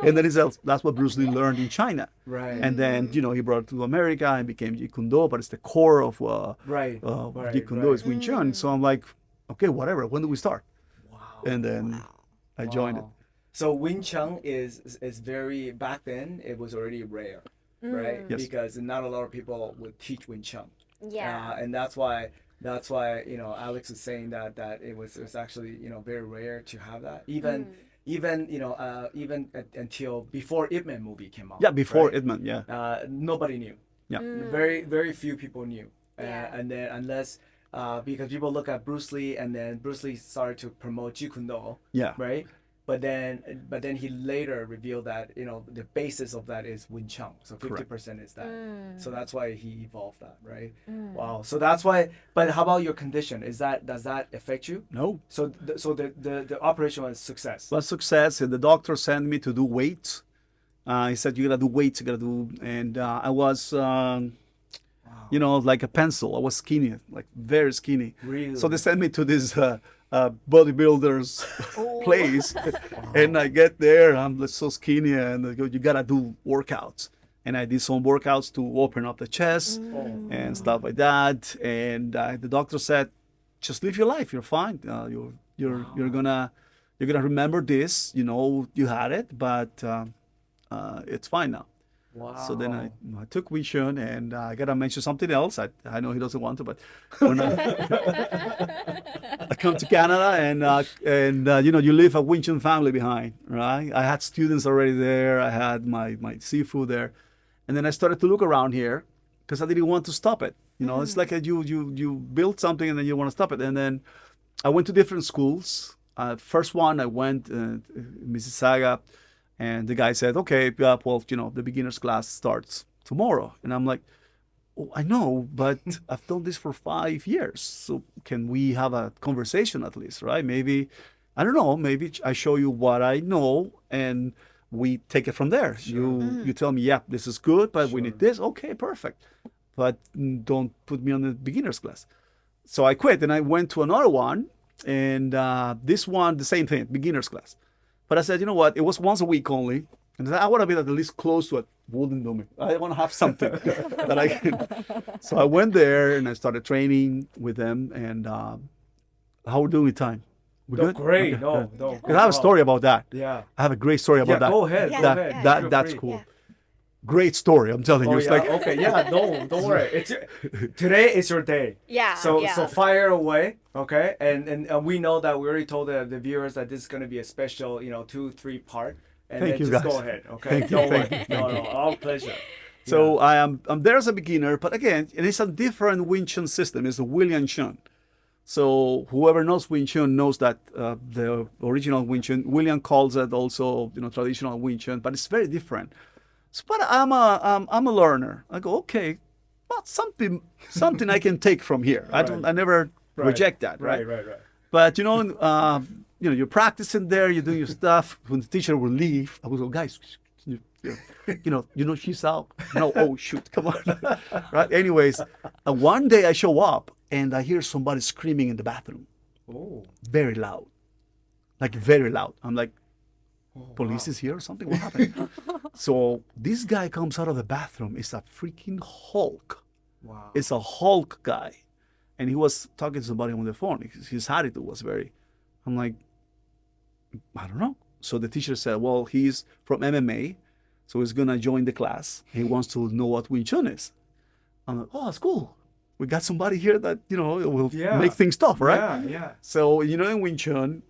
Speaker 3: And then he says, that's what Bruce Lee learned in China.
Speaker 1: Right.
Speaker 3: And then, he brought it to America and became Jeet Kune Do, but it's the core of Jeet Kune Do is Wing Chun. So I'm like, okay, whatever. When do we start?
Speaker 1: Wow.
Speaker 3: And then I joined it.
Speaker 1: So Wing Chun is very, back then, it was already rare. Right?
Speaker 3: Yes.
Speaker 1: Because not a lot of people would teach Wing Chun.
Speaker 2: Yeah.
Speaker 1: And that's why Alex is saying that it was actually very rare to have that. Even until before Ip Man movie came out.
Speaker 3: Yeah, before Ip Man, yeah.
Speaker 1: Nobody knew.
Speaker 3: Yeah.
Speaker 1: Very, very few people knew.
Speaker 2: Yeah.
Speaker 1: And then unless because people look at Bruce Lee, and then Bruce Lee started to promote Jeet Kune Do.
Speaker 3: Yeah.
Speaker 1: Right. But then he later revealed that the basis of that is Wing Chun. So 50% is that. So that's why he evolved that, right? Wow. So that's why. But how about your condition? Does that affect you?
Speaker 3: No.
Speaker 1: So the operation was success.
Speaker 3: Was success. And the doctor sent me to do weights. He said, you gotta do weights. You gotta do, and I was. Like a pencil. I was skinny, like very skinny.
Speaker 1: Really?
Speaker 3: So they sent me to this bodybuilder's place, and I get there. I'm so skinny, and they go, you gotta do workouts. And I did some workouts to open up the chest and stuff like that. And the doctor said, just live your life. You're fine. You're gonna remember this. You had it, but it's fine now.
Speaker 1: Wow.
Speaker 3: So then I took Wing Chun, and I gotta mention something else. I know he doesn't want to, but when I come to Canada, and you leave a Wing Chun family behind, right? I had students already there. I had my seafood there, and then I started to look around here because I didn't want to stop it. It's like you build something and then you want to stop it. And then I went to different schools. First one I went Mississauga. And the guy said, okay, well, the beginner's class starts tomorrow. And I'm like, oh, I know, but I've done this for 5 years. So can we have a conversation at least, right? Maybe, I don't know, maybe I show you what I know and we take it from there. You tell me, yeah, this is good, but we need this. Okay, perfect. But don't put me on the beginner's class. So I quit and I went to another one. And this one, the same thing, beginner's class. But I said, you know what? It was once a week only. And I said, I want to be at least close to it. Wouldn't do me. I want to have something that I can. So I went there and I started training with them. And how we doing with time? We good?
Speaker 1: Great.
Speaker 3: Okay,
Speaker 1: No,
Speaker 3: good.
Speaker 1: no.
Speaker 3: 'Cause I have a story about that.
Speaker 1: Yeah.
Speaker 3: I have a great story about that.
Speaker 1: Go ahead.
Speaker 2: Yeah,
Speaker 1: Go
Speaker 3: That,
Speaker 1: ahead.
Speaker 3: that
Speaker 1: Feel
Speaker 3: that's
Speaker 1: free.
Speaker 3: cool.
Speaker 2: Yeah.
Speaker 3: Great story. I'm telling you.
Speaker 1: Oh,
Speaker 3: It's
Speaker 1: yeah.
Speaker 3: like,
Speaker 1: Okay. Yeah. Don't worry. Today is your day.
Speaker 2: Yeah.
Speaker 1: So
Speaker 2: yeah.
Speaker 1: so fire away, okay? And we know that we already told the viewers that this is gonna be a special, 2-3 part. And
Speaker 3: Thank
Speaker 1: then
Speaker 3: you,
Speaker 1: just
Speaker 3: guys.
Speaker 1: go ahead, okay?
Speaker 3: Thank you,
Speaker 1: Don't
Speaker 3: thank
Speaker 1: worry.
Speaker 3: you,
Speaker 1: No, our pleasure.
Speaker 3: so I'm there as a beginner, but again, and it's a different Wing Chun system. It's a William Chun. So whoever knows Wing Chun knows that the original Wing Chun, William calls it also, traditional Wing Chun, but it's very different. So, but I'm a learner. I go, okay, well, something I can take from here. I never
Speaker 1: Right.
Speaker 3: reject that, right?
Speaker 1: Right.
Speaker 3: But you're practicing there, you're doing your stuff. When the teacher will leave, I will go, guys, she's out. No, oh shoot, come on, right? Anyways, one day I show up and I hear somebody screaming in the bathroom,
Speaker 1: Oh.
Speaker 3: very loud, like very loud. I'm like, police is here or something? What happened? So this guy comes out of the bathroom. It's a freaking Hulk.
Speaker 1: Wow.
Speaker 3: It's a Hulk guy. And he was talking to somebody on the phone. His attitude was very, I'm like, I don't know. So the teacher said, well, he's from MMA, so he's going to join the class. He wants to know what Wing Chun is. I'm like, oh, that's cool. We got somebody here that, will make things tough, right?
Speaker 1: Yeah.
Speaker 3: So, in Wing Chun,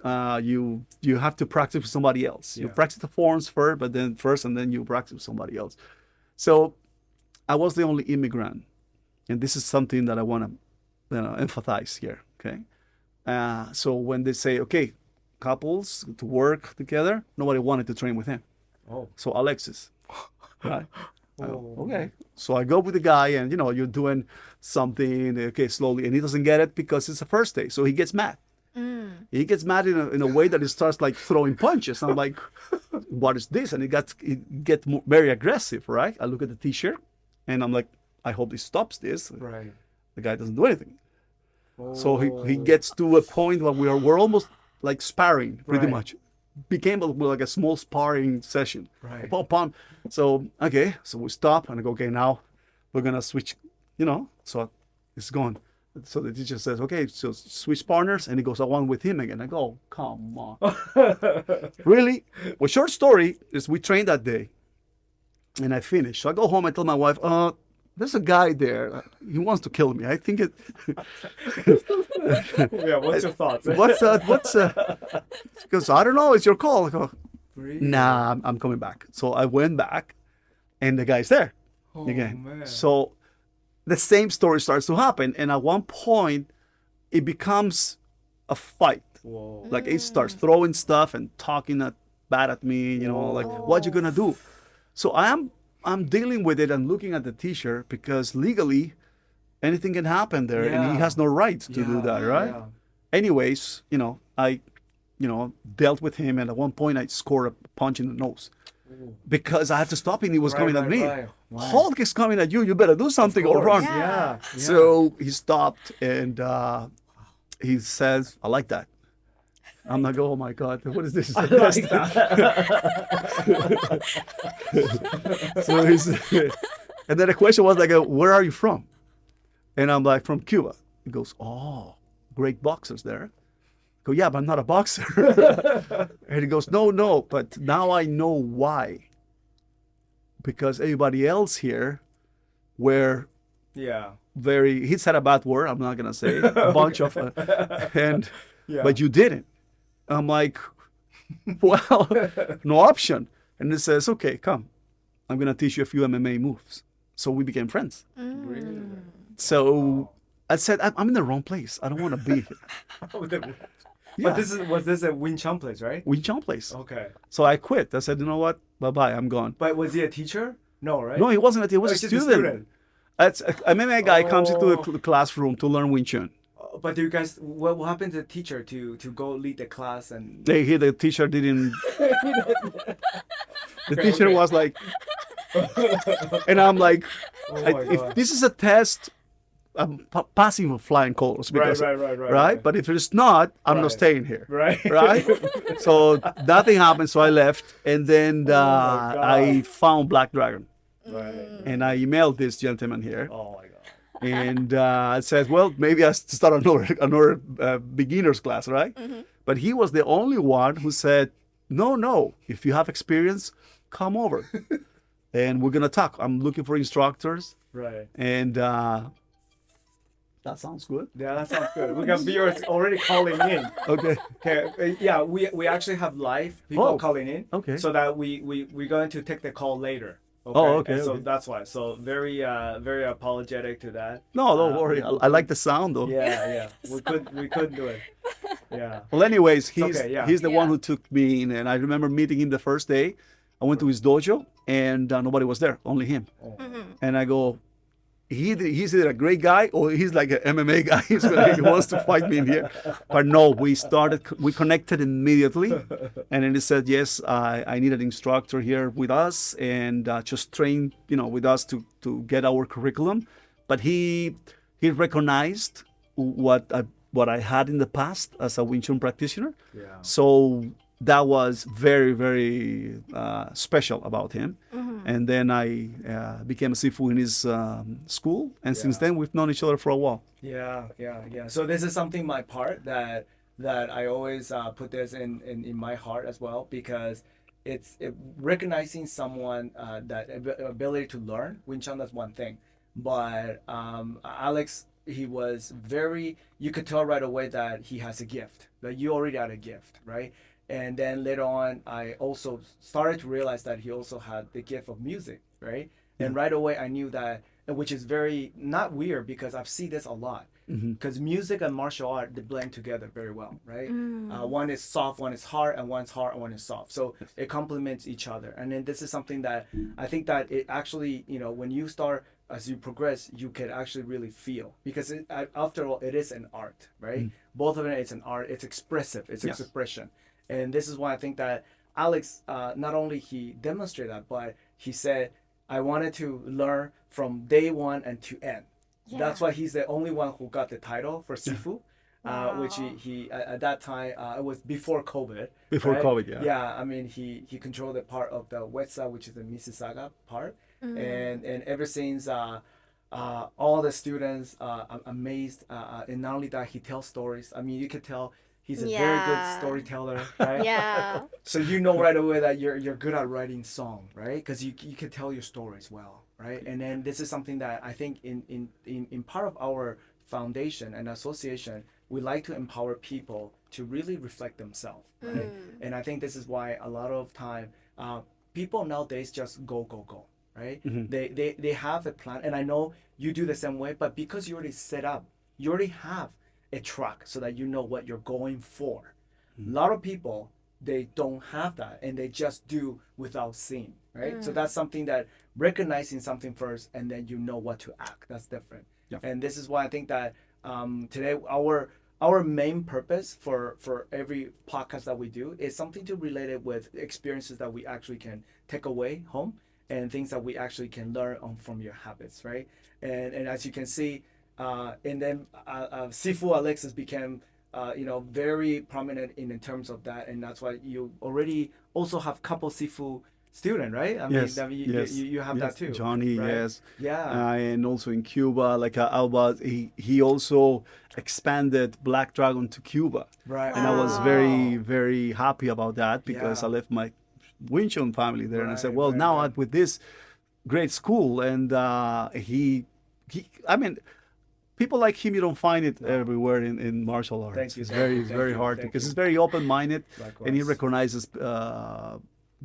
Speaker 3: you have to practice with somebody else. You
Speaker 1: Yeah.
Speaker 3: practice the forms first, and then you practice with somebody else. So I was the only immigrant. And this is something that I want to emphasize here, okay? So when they say, okay, couples to work together, nobody wanted to train with him.
Speaker 1: Oh.
Speaker 3: So Alexis, right? I go,
Speaker 1: Oh.
Speaker 3: okay. So I go with the guy and, you're doing something, okay, slowly. And he doesn't get it because it's the first day. So he gets mad. He gets mad in a way that he starts like throwing punches. I'm like, what is this? And he gets very aggressive, right? I look at the t-shirt and I'm like, I hope he stops this.
Speaker 1: Right.
Speaker 3: The guy doesn't do anything. So he
Speaker 1: Oh.
Speaker 3: gets to a point where we're almost like sparring pretty
Speaker 1: Right.
Speaker 3: much. Became like a small sparring session.
Speaker 1: Right.
Speaker 3: Pom, pom. So, okay, so we stop and I go, okay, now we're going to switch, so it's gone. So the teacher says, okay, so switch partners. And he goes, I want with him again. I go, come on. Really? Well, short story is we trained that day and I finished. So I go home, I tell my wife, there's a guy there. He wants to kill me. I think it.
Speaker 1: Yeah, what's your thoughts?
Speaker 3: Because I don't know. It's your call. I go,
Speaker 1: Really?
Speaker 3: nah, I'm coming back. So I went back, and the guy's there
Speaker 1: Oh,
Speaker 3: again.
Speaker 1: man.
Speaker 3: So the same story starts to happen, and at one point, it becomes a fight.
Speaker 1: Whoa.
Speaker 3: Like he starts throwing stuff and talking bad at me. Like what you gonna do? So I'm dealing with it and looking at the t-shirt because legally anything can happen there and he
Speaker 1: Yeah.
Speaker 3: has no right to do that, right?
Speaker 1: Yeah.
Speaker 3: Anyways, I dealt with him and at one point I scored a punch in the nose because I had to stop him. He was coming at me.
Speaker 1: Right.
Speaker 3: Hulk is coming at you. You better do something or run.
Speaker 1: Yeah.
Speaker 3: So he stopped and he says, I like that. I'm like, oh my God, what is this?
Speaker 1: I like that.
Speaker 3: So and then the question was like, where are you from? And I'm like, from Cuba. He goes, oh, great boxers there. I go, yeah, but I'm not a boxer. And he goes, no, but now I know why. Because everybody else here were
Speaker 1: Yeah.
Speaker 3: he said a bad word, I'm not going to say, a bunch of,
Speaker 1: Yeah.
Speaker 3: but you didn't. I'm like, well, no option. And it says, okay, come. I'm going to teach you a few MMA moves. So we became friends.
Speaker 1: Really?
Speaker 3: So I said, I'm in the wrong place. I don't want to be here.
Speaker 1: But was this a Wing Chun place, right?
Speaker 3: Wing Chun place.
Speaker 1: Okay.
Speaker 3: So I quit. I said, you know what? Bye-bye. I'm gone.
Speaker 1: But was he a teacher? No, right?
Speaker 3: No, he wasn't. He was
Speaker 1: He's
Speaker 3: a
Speaker 1: just
Speaker 3: student. That's a MMA guy comes into
Speaker 1: Oh.
Speaker 3: the classroom to learn Wing Chun.
Speaker 1: But do you guys, what happened to the teacher to go lead the class and?
Speaker 3: The teacher didn't. The teacher was like, and I'm like,
Speaker 1: Oh my
Speaker 3: if
Speaker 1: God.
Speaker 3: this is a test, I'm passing with flying colors because
Speaker 1: Right.
Speaker 3: But if it's not, I'm
Speaker 1: Right.
Speaker 3: not staying here.
Speaker 1: Right.
Speaker 3: Right? So nothing happened. So I left, and then
Speaker 1: Oh my God.
Speaker 3: I found Black Dragon,
Speaker 1: Right.
Speaker 3: and I emailed this gentleman here,
Speaker 1: Oh my God.
Speaker 3: and I said, well, maybe I start another beginners class, right? But he was the only one who said, no, if you have experience, come over, and we're gonna talk. I'm looking for instructors,
Speaker 1: Right.
Speaker 3: and that sounds good.
Speaker 1: Yeah, that sounds good. We got viewers already calling in.
Speaker 3: Okay.
Speaker 1: Okay. Yeah, we actually have live people
Speaker 3: Oh,
Speaker 1: calling in.
Speaker 3: okay.
Speaker 1: So that we're going to take the call later.
Speaker 3: Oh, okay,
Speaker 1: And so
Speaker 3: okay.
Speaker 1: that's why. So very apologetic to that.
Speaker 3: No, don't worry. I like the sound though.
Speaker 1: Yeah. We couldn't do it. Yeah.
Speaker 3: Well, anyways, he's
Speaker 1: okay, yeah.
Speaker 3: he's the one
Speaker 2: Yeah.
Speaker 3: who took me in, and I remember meeting him the first day. I went to his dojo, and nobody was there, only him.
Speaker 1: Oh.
Speaker 3: And I go, he's either a great guy or he's like an MMA guy. He wants to fight me in here. But no, we connected immediately, and then he said, yes, I need an instructor here with us, and just train, with us to get our curriculum. But he recognized what I had in the past as a Wing Chun practitioner.
Speaker 1: Yeah.
Speaker 3: So that was very, very special about him. And then I became a Sifu in his school. And since then, we've known each other for a while.
Speaker 1: Yeah. So this is something my part that I always put this in my heart as well, because it's recognizing someone that ability to learn Wing Chun. That's one thing, but Alex, he was you could tell right away that he has a gift, that you already had a gift, right? And then later on, I also started to realize that he also had the gift of music, right? And right away I knew that, which is very not weird because I've seen this a lot. Because music and martial art, they blend together very well, right? One is soft, one is hard, and one's hard and one is soft. So it complements each other. And then this is something that I think that it actually, when you start, as you progress, you can actually really feel, because after all, it is an art, right? Both of it, it's an art. It's expressive. It's
Speaker 3: Yes.
Speaker 1: expression. And this is why I think that Alex, not only he demonstrated that, but he said, I wanted to learn from day one and to end.
Speaker 2: Yeah.
Speaker 1: That's why he's the only one who got the title for Sifu,
Speaker 2: Wow.
Speaker 1: which he at that time, it was before COVID.
Speaker 3: Before
Speaker 1: right?
Speaker 3: COVID, yeah.
Speaker 1: Yeah, I mean, he controlled the part of the west side, which is the Mississauga part. And ever since, all the students are amazed. And not only that, he tells stories. I mean, you could tell he's a very good
Speaker 2: Yeah.
Speaker 1: storyteller, right?
Speaker 2: Yeah.
Speaker 1: So you know right away that you're good at writing song, right? Because you can tell your stories well, right? And then this is something that I think in part of our foundation and association, we like to empower people to really reflect themselves, right? And I think this is why a lot of time people nowadays just go, right? They have a plan, and I know you do the same way, but because you already set up, you already have a track so that you know what you're going for. A lot of people, they don't have that, and they just do without seeing, right? So that's something that recognizing something first, and then you know what to act. That's different.
Speaker 3: Yeah.
Speaker 1: And this is why I think that today our main purpose for every podcast that we do is something to relate it with experiences that we actually can take away home, and things that we actually can learn from your habits, right? And as you can see, and then Sifu Alexis became very prominent in terms of that, and that's why you already also have couple Sifu student, right? I
Speaker 3: Yes,
Speaker 1: mean,
Speaker 3: yes,
Speaker 1: you have that
Speaker 3: yes.
Speaker 1: too.
Speaker 3: Johnny,
Speaker 1: right?
Speaker 3: yes.
Speaker 1: Yeah.
Speaker 3: And also in Cuba, like Alba, he also expanded Black Dragon to Cuba.
Speaker 1: Right.
Speaker 3: And I was
Speaker 2: Wow.
Speaker 3: very, very happy about that because
Speaker 1: Yeah.
Speaker 3: I left my Wing Chun family there. And I said,
Speaker 1: Right,
Speaker 3: well,
Speaker 1: right,
Speaker 3: now
Speaker 1: right.
Speaker 3: I'm with this great school. And I mean, people like him, you don't find it everywhere in martial arts.
Speaker 1: Thank you,
Speaker 3: It's
Speaker 1: thank
Speaker 3: very,
Speaker 1: you,
Speaker 3: it's
Speaker 1: thank
Speaker 3: very
Speaker 1: you,
Speaker 3: hard
Speaker 1: thank
Speaker 3: because
Speaker 1: you.
Speaker 3: he's very open-minded and he
Speaker 1: Likewise.
Speaker 3: recognizes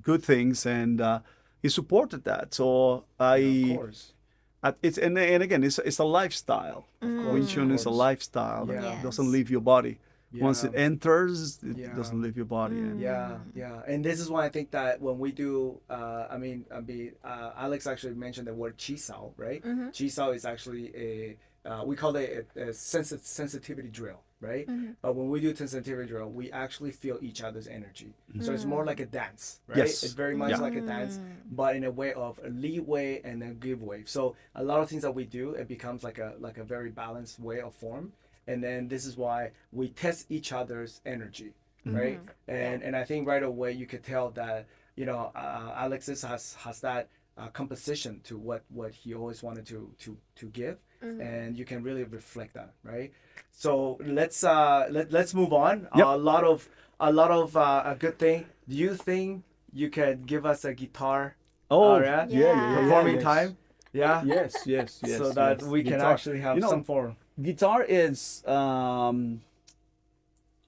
Speaker 3: good things, and he supported that. So
Speaker 1: Of course.
Speaker 3: it's and again, it's a lifestyle.
Speaker 2: Mm.
Speaker 3: Wing Chun is a
Speaker 1: course.
Speaker 3: lifestyle.
Speaker 1: Yeah.
Speaker 3: It doesn't
Speaker 2: Yes.
Speaker 3: leave your body. Once it enters, it
Speaker 1: Yeah.
Speaker 3: doesn't leave your body. And
Speaker 1: Yeah. And this is why I think that when we do, Alex actually mentioned the word chisao, right? Chisao is actually we call it a sensitivity drill, right? But when we do sensitivity drill, we actually feel each other's energy. So it's more like a dance, right?
Speaker 3: Yes.
Speaker 1: It's very much like a dance, but in a way of a lead way and a give way. So a lot of things that we do, it becomes like a very balanced way of form. And then this is why we test each other's energy, right? And I think right away you could tell that, you know, Alexis has that composition to what he always wanted to give, and you can really reflect that, right? So let's move on.
Speaker 3: Yep.
Speaker 1: A lot of a good thing. Do you think you can give us a guitar? Performing
Speaker 3: yes.
Speaker 1: time? Yeah.
Speaker 3: Yes.
Speaker 1: So that we can
Speaker 3: Guitar.
Speaker 1: actually have
Speaker 3: You know,
Speaker 1: some form.
Speaker 3: Guitar is I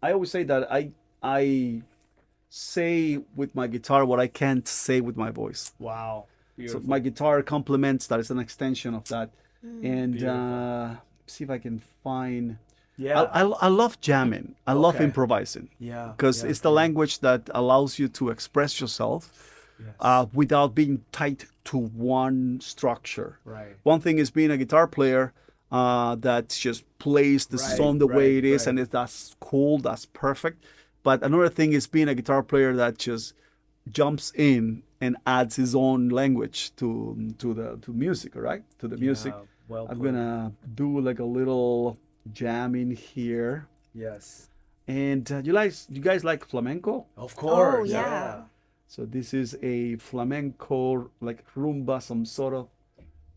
Speaker 3: always say that I say with my guitar what I can't say with my voice.
Speaker 1: Wow.
Speaker 3: So my guitar complements that. It's an extension of that. And
Speaker 1: Beautiful.
Speaker 3: see if I can find.
Speaker 1: Yeah.
Speaker 3: I love jamming. I love
Speaker 1: Okay.
Speaker 3: improvising
Speaker 1: Yeah.
Speaker 3: because it's the language that allows you to express yourself without being tied to one structure.
Speaker 1: Right.
Speaker 3: One thing is being a guitar player that just plays the song the way it is, and that's cool, that's perfect. But another thing is being a guitar player that just jumps in and adds his own language to music, right? To the music.
Speaker 1: Well
Speaker 3: I'm
Speaker 1: put.
Speaker 3: gonna do like a little jamming here.
Speaker 1: Yes.
Speaker 3: And you guys like flamenco?
Speaker 1: Of course.
Speaker 2: Oh, yeah.
Speaker 3: So this is a flamenco, like rumba, some sort of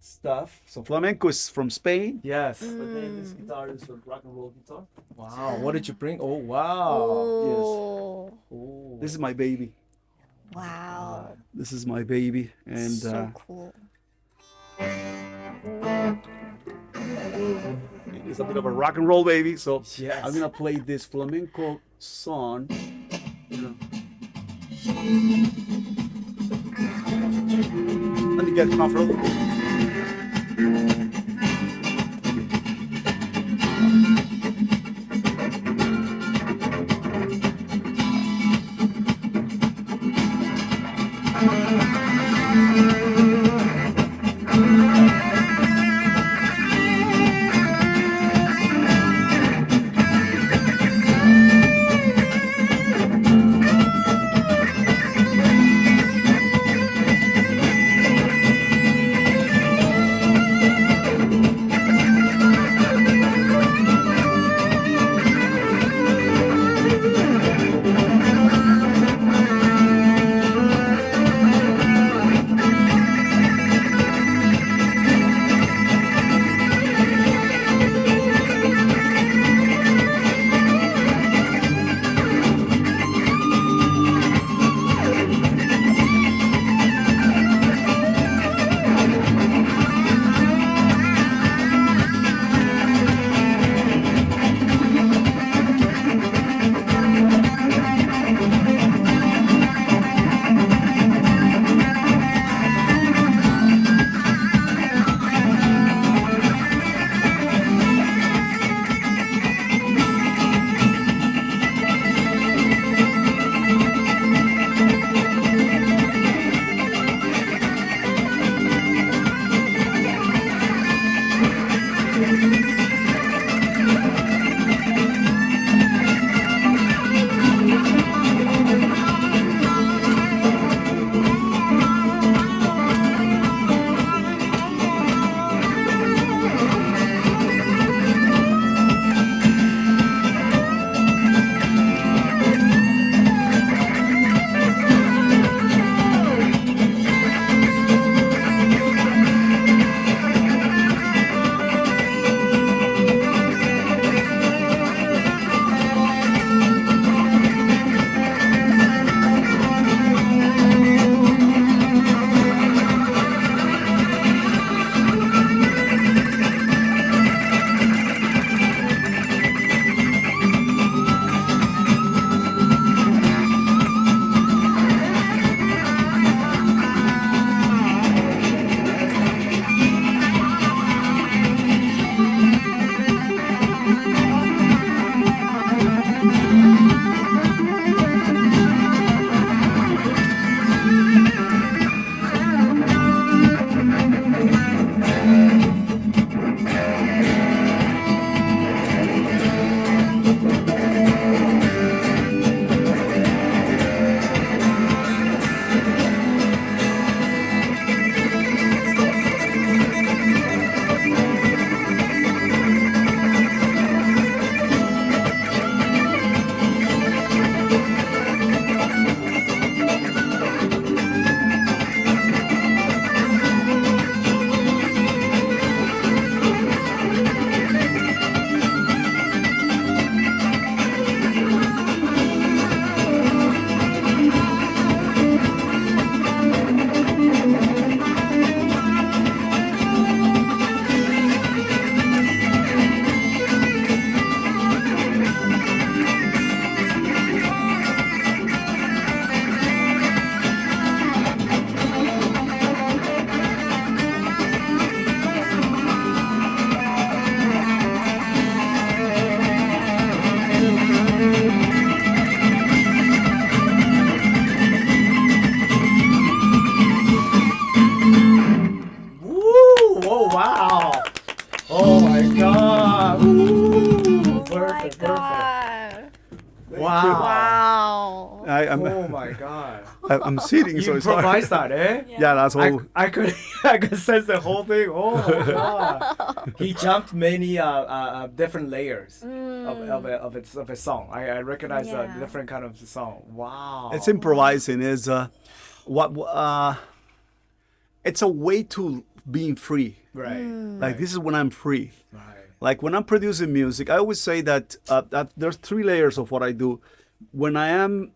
Speaker 3: stuff. So flamenco is from Spain.
Speaker 1: Yes.
Speaker 3: But then this guitar is a rock and roll guitar.
Speaker 1: Wow. What did you bring? Oh, wow.
Speaker 2: Oh.
Speaker 1: Oh.
Speaker 3: This is my baby.
Speaker 2: Wow.
Speaker 3: This is my baby, and
Speaker 2: So cool.
Speaker 3: it's a bit of a rock and roll baby. So
Speaker 1: Yes.
Speaker 3: I'm gonna play this flamenco song. You know. Let me get comfortable. I'm sitting,
Speaker 1: You
Speaker 3: so it's hard.
Speaker 1: improvised that, eh?
Speaker 3: Yeah, that's all.
Speaker 1: I could I could sense the whole thing. Oh God! He jumped many different layers of a song. I recognize a
Speaker 2: Yeah.
Speaker 1: different kind of song. Wow!
Speaker 3: It's improvising is it's a way to being free.
Speaker 1: right.
Speaker 3: Like this is when I'm free.
Speaker 1: Right.
Speaker 3: Like when I'm producing music, I always say that there's three layers of what I do. When I am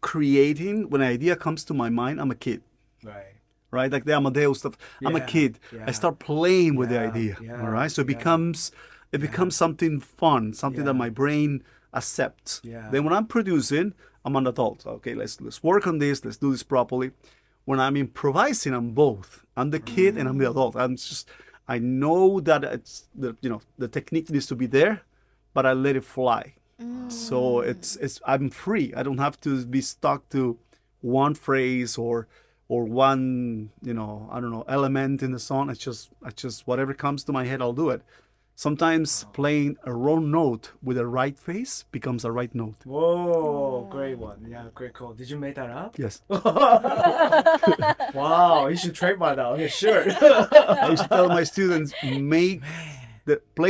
Speaker 3: creating, when an idea comes to my mind, I'm a kid,
Speaker 1: Right.
Speaker 3: right? Like the Amadeus stuff. I'm a
Speaker 1: Yeah,
Speaker 3: kid.
Speaker 1: yeah.
Speaker 3: I start playing with the
Speaker 1: Yeah,
Speaker 3: idea.
Speaker 1: yeah,
Speaker 3: All right. So it
Speaker 1: yeah.
Speaker 3: becomes something fun, something that
Speaker 1: Yeah.
Speaker 3: my brain accepts.
Speaker 1: Yeah.
Speaker 3: Then when I'm producing, I'm an adult. Okay, let's work on this. Let's do this properly. When I'm improvising, I'm both. I'm the kid and I'm the adult. I know that the technique needs to be there, but I let it fly. So I'm free. I don't have to be stuck to one phrase or one I don't know element in the song. It's just whatever comes to my head, I'll do it. Sometimes playing a wrong note with a right phrase becomes a right note.
Speaker 1: Whoa! Great one. Yeah, great call. Did you make that up?
Speaker 3: Yes.
Speaker 1: Wow! You should trademark that on your shirt.
Speaker 3: I used to tell my students, play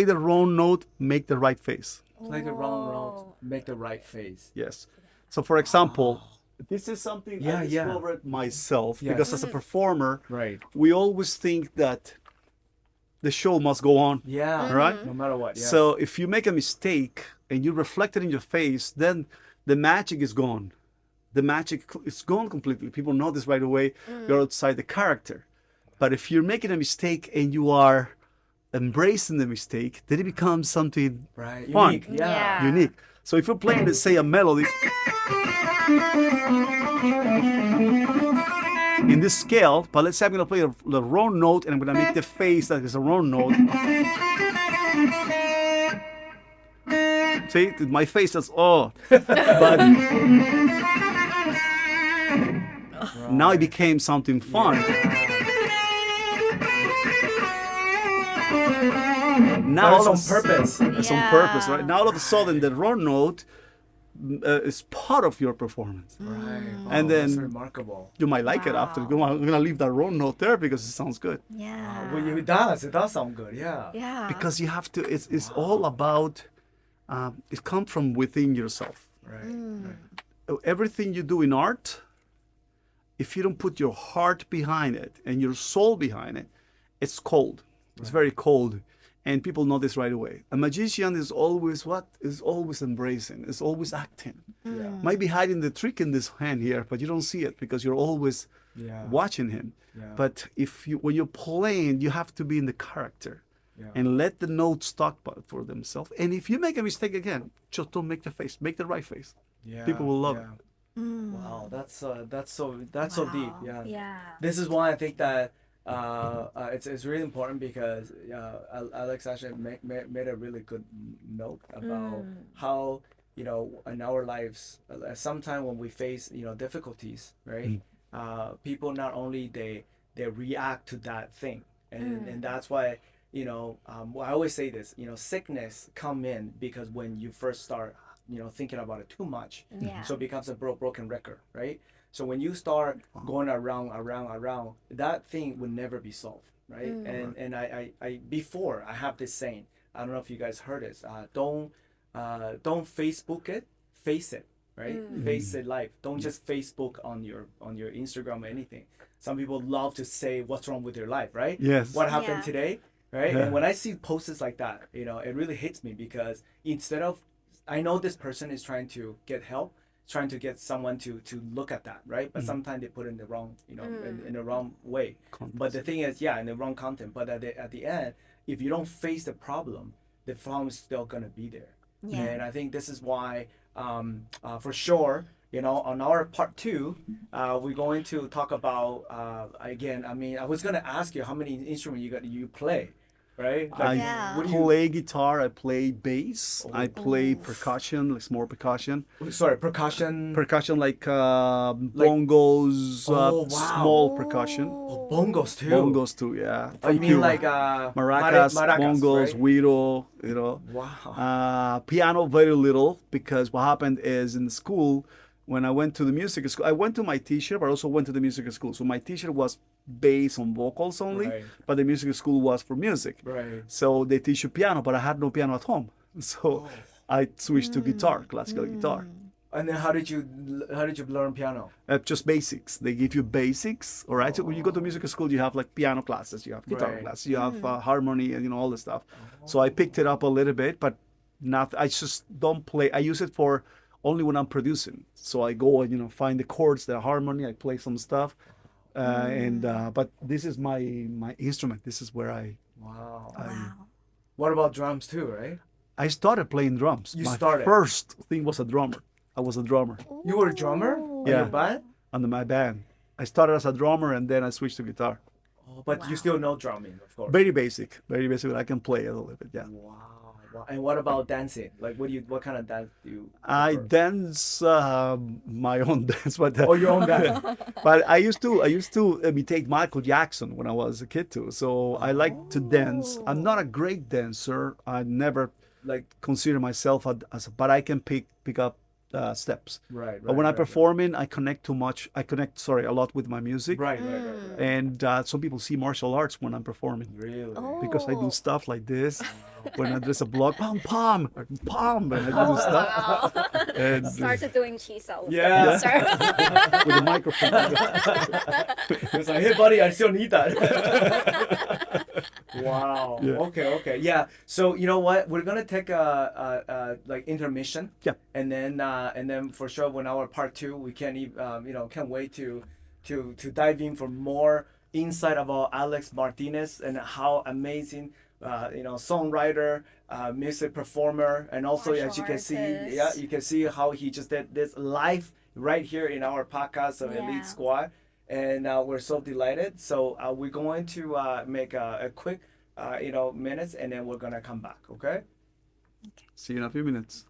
Speaker 3: the wrong note, make the right face.
Speaker 1: Play the wrong note, make the right face.
Speaker 3: Yes. So for example, this is something
Speaker 1: Yeah,
Speaker 3: I
Speaker 1: yeah.
Speaker 3: discovered myself
Speaker 1: Yes.
Speaker 3: because as a performer,
Speaker 1: Right.
Speaker 3: we always think that the show must go on.
Speaker 1: Yeah.
Speaker 3: Right?
Speaker 1: No matter what. Yeah.
Speaker 3: So if you make a mistake and you reflect it in your face, then the magic is gone. The magic is gone completely. People know this right away. You're outside the character. But if you're making a mistake and you are embracing the mistake, then it becomes something
Speaker 1: right.
Speaker 3: fun.
Speaker 1: Unique.
Speaker 2: Yeah.
Speaker 3: unique. So if you're playing, let's say, a melody in this scale, but let's say I'm going to play the wrong note and I'm going to make the face that is a wrong note. See, my face is but now it became something fun. Now
Speaker 1: But
Speaker 3: all
Speaker 1: it's
Speaker 3: of
Speaker 1: on purpose.
Speaker 3: It's on purpose, right? Now all of a sudden the wrong note is part of your performance.
Speaker 1: Right.
Speaker 3: And
Speaker 1: that's
Speaker 3: then-
Speaker 1: remarkable.
Speaker 3: You might like it after.
Speaker 2: Wow.
Speaker 3: I'm gonna leave that wrong note there because it sounds good.
Speaker 2: Yeah.
Speaker 1: Well, it does sound good. Yeah.
Speaker 2: Yeah.
Speaker 3: Because you have to. It's all about. It comes from within yourself.
Speaker 1: Right. Right.
Speaker 3: Everything you do in art, if you don't put your heart behind it and your soul behind it, it's cold. It's very cold. And people know this right away. A magician is always what? Is always embracing. Is always acting.
Speaker 1: Yeah.
Speaker 3: Might be hiding the trick in this hand here, but you don't see it because you're always
Speaker 1: Yeah.
Speaker 3: watching him.
Speaker 1: Yeah.
Speaker 3: But when you're playing, you have to be in the character
Speaker 1: Yeah.
Speaker 3: and let the notes talk for themselves. And if you make a mistake again, just don't make the face. Make the right face.
Speaker 1: Yeah.
Speaker 3: People will love
Speaker 1: yeah.
Speaker 2: Mm.
Speaker 1: Wow. That's so deep.
Speaker 2: Wow.
Speaker 1: Yeah.
Speaker 2: Yeah.
Speaker 1: This is why I think that it's really important because Alex actually made a really good note about how in our lives sometimes when we face difficulties, right? People not only they react to that thing, and that's why I always say this, sickness come in because when you first start thinking about it too much,
Speaker 2: Yeah.
Speaker 1: so it becomes a broken record, right? So when you start going around, that thing will never be solved, right? And I before I have this saying, I don't know if you guys heard this. Don't Facebook it, face it, right? Face it live. Don't just Facebook on your Instagram or anything. Some people love to say what's wrong with their life, right?
Speaker 3: Yes.
Speaker 1: What happened
Speaker 2: Yeah.
Speaker 1: today, right?
Speaker 3: Yeah.
Speaker 1: And when I see posts like that, it really hits me because instead of, I know this person is trying to get help, trying to get someone to look at that, right? But sometimes they put in the wrong, in the wrong way. But the thing is, in the wrong content. But at the end, if you don't face the problem is still gonna be there.
Speaker 2: Yeah.
Speaker 1: And I think this is why, for sure, on our part 2, we're going to talk about again. I mean, I was gonna ask you how many instruments you play, right?
Speaker 3: I
Speaker 2: Yeah.
Speaker 1: what do you?
Speaker 3: play guitar, I play bass, I play percussion, like more percussion.
Speaker 1: Sorry, percussion.
Speaker 3: Percussion like bongos,
Speaker 1: Oh, wow.
Speaker 3: small percussion.
Speaker 1: Oh, bongos too.
Speaker 3: Bongos too, yeah.
Speaker 1: Oh, you
Speaker 3: Thank
Speaker 1: mean like
Speaker 3: maracas, bongos,
Speaker 1: right?
Speaker 3: güiro,
Speaker 1: Wow.
Speaker 3: Piano very little because what happened is in school when I went to the music school, I went to my teacher, but also went to the music school. So my teacher was based on vocals only,
Speaker 1: Right.
Speaker 3: but the music school was for music.
Speaker 1: Right.
Speaker 3: So they teach you piano, but I had no piano at home. So I switched to guitar, classical guitar.
Speaker 1: And then how did you learn piano?
Speaker 3: Just basics. They give you basics, all right? So when you go to music school, you have like piano classes, you have guitar
Speaker 1: Right.
Speaker 3: classes, you have harmony, and all this stuff. So I picked it up a little bit, but not. I just don't play. I use it for only when I'm producing. So I go and find the chords, the harmony. I play some stuff, but this is my instrument. This is where
Speaker 1: Wow.
Speaker 2: Wow.
Speaker 1: What about drums too, right?
Speaker 3: I started playing drums.
Speaker 1: You
Speaker 3: my
Speaker 1: started?
Speaker 3: first thing was a drummer. I was a drummer
Speaker 1: You were a drummer?
Speaker 2: Ooh.
Speaker 1: In
Speaker 3: Yeah.
Speaker 1: your band?
Speaker 3: under my band. I started as a drummer and then I switched to guitar.
Speaker 1: Oh, but you still know drumming, of course.
Speaker 3: Very basic, but I can play a little bit. Yeah.
Speaker 1: Wow. Wow. And what about dancing? Like, what kind of dance do you?
Speaker 3: I
Speaker 1: prefer?
Speaker 3: dance my own dance, but
Speaker 1: Oh, your own dance.
Speaker 3: but I used to imitate Michael Jackson when I was a kid too. So I like to dance. I'm not a great dancer. I never
Speaker 1: Like,
Speaker 3: consider myself but I can pick up steps.
Speaker 1: right.
Speaker 3: But when I'm
Speaker 1: right,
Speaker 3: performing, I connect a lot with my music.
Speaker 1: Right. Right.
Speaker 3: And some people see martial arts when I'm performing.
Speaker 1: Really?
Speaker 2: Oh.
Speaker 3: Because I do stuff like this. When there's a block, pom, pom, pom, and I do this stuff.
Speaker 2: Wow.
Speaker 3: And
Speaker 2: Started doing cheese out.
Speaker 1: Yeah.
Speaker 3: with a microphone.
Speaker 1: It's like, hey, buddy, I still need that. Wow.
Speaker 3: Yeah.
Speaker 1: Okay. Yeah. So you know what? We're gonna take a like intermission.
Speaker 3: Yeah.
Speaker 1: And then for sure, when our part 2, we can't wait to dive in for more insight about Alex Martinez and how amazing. Songwriter, music performer, and also
Speaker 2: Martial
Speaker 1: as you can see,
Speaker 2: artist.
Speaker 1: you can see how he just did this live right here in our podcast of
Speaker 2: Yeah.
Speaker 1: Elite Squad, and we're so delighted. So we're going to make a quick, minutes, and then we're gonna come back. Okay.
Speaker 3: See you in a few minutes.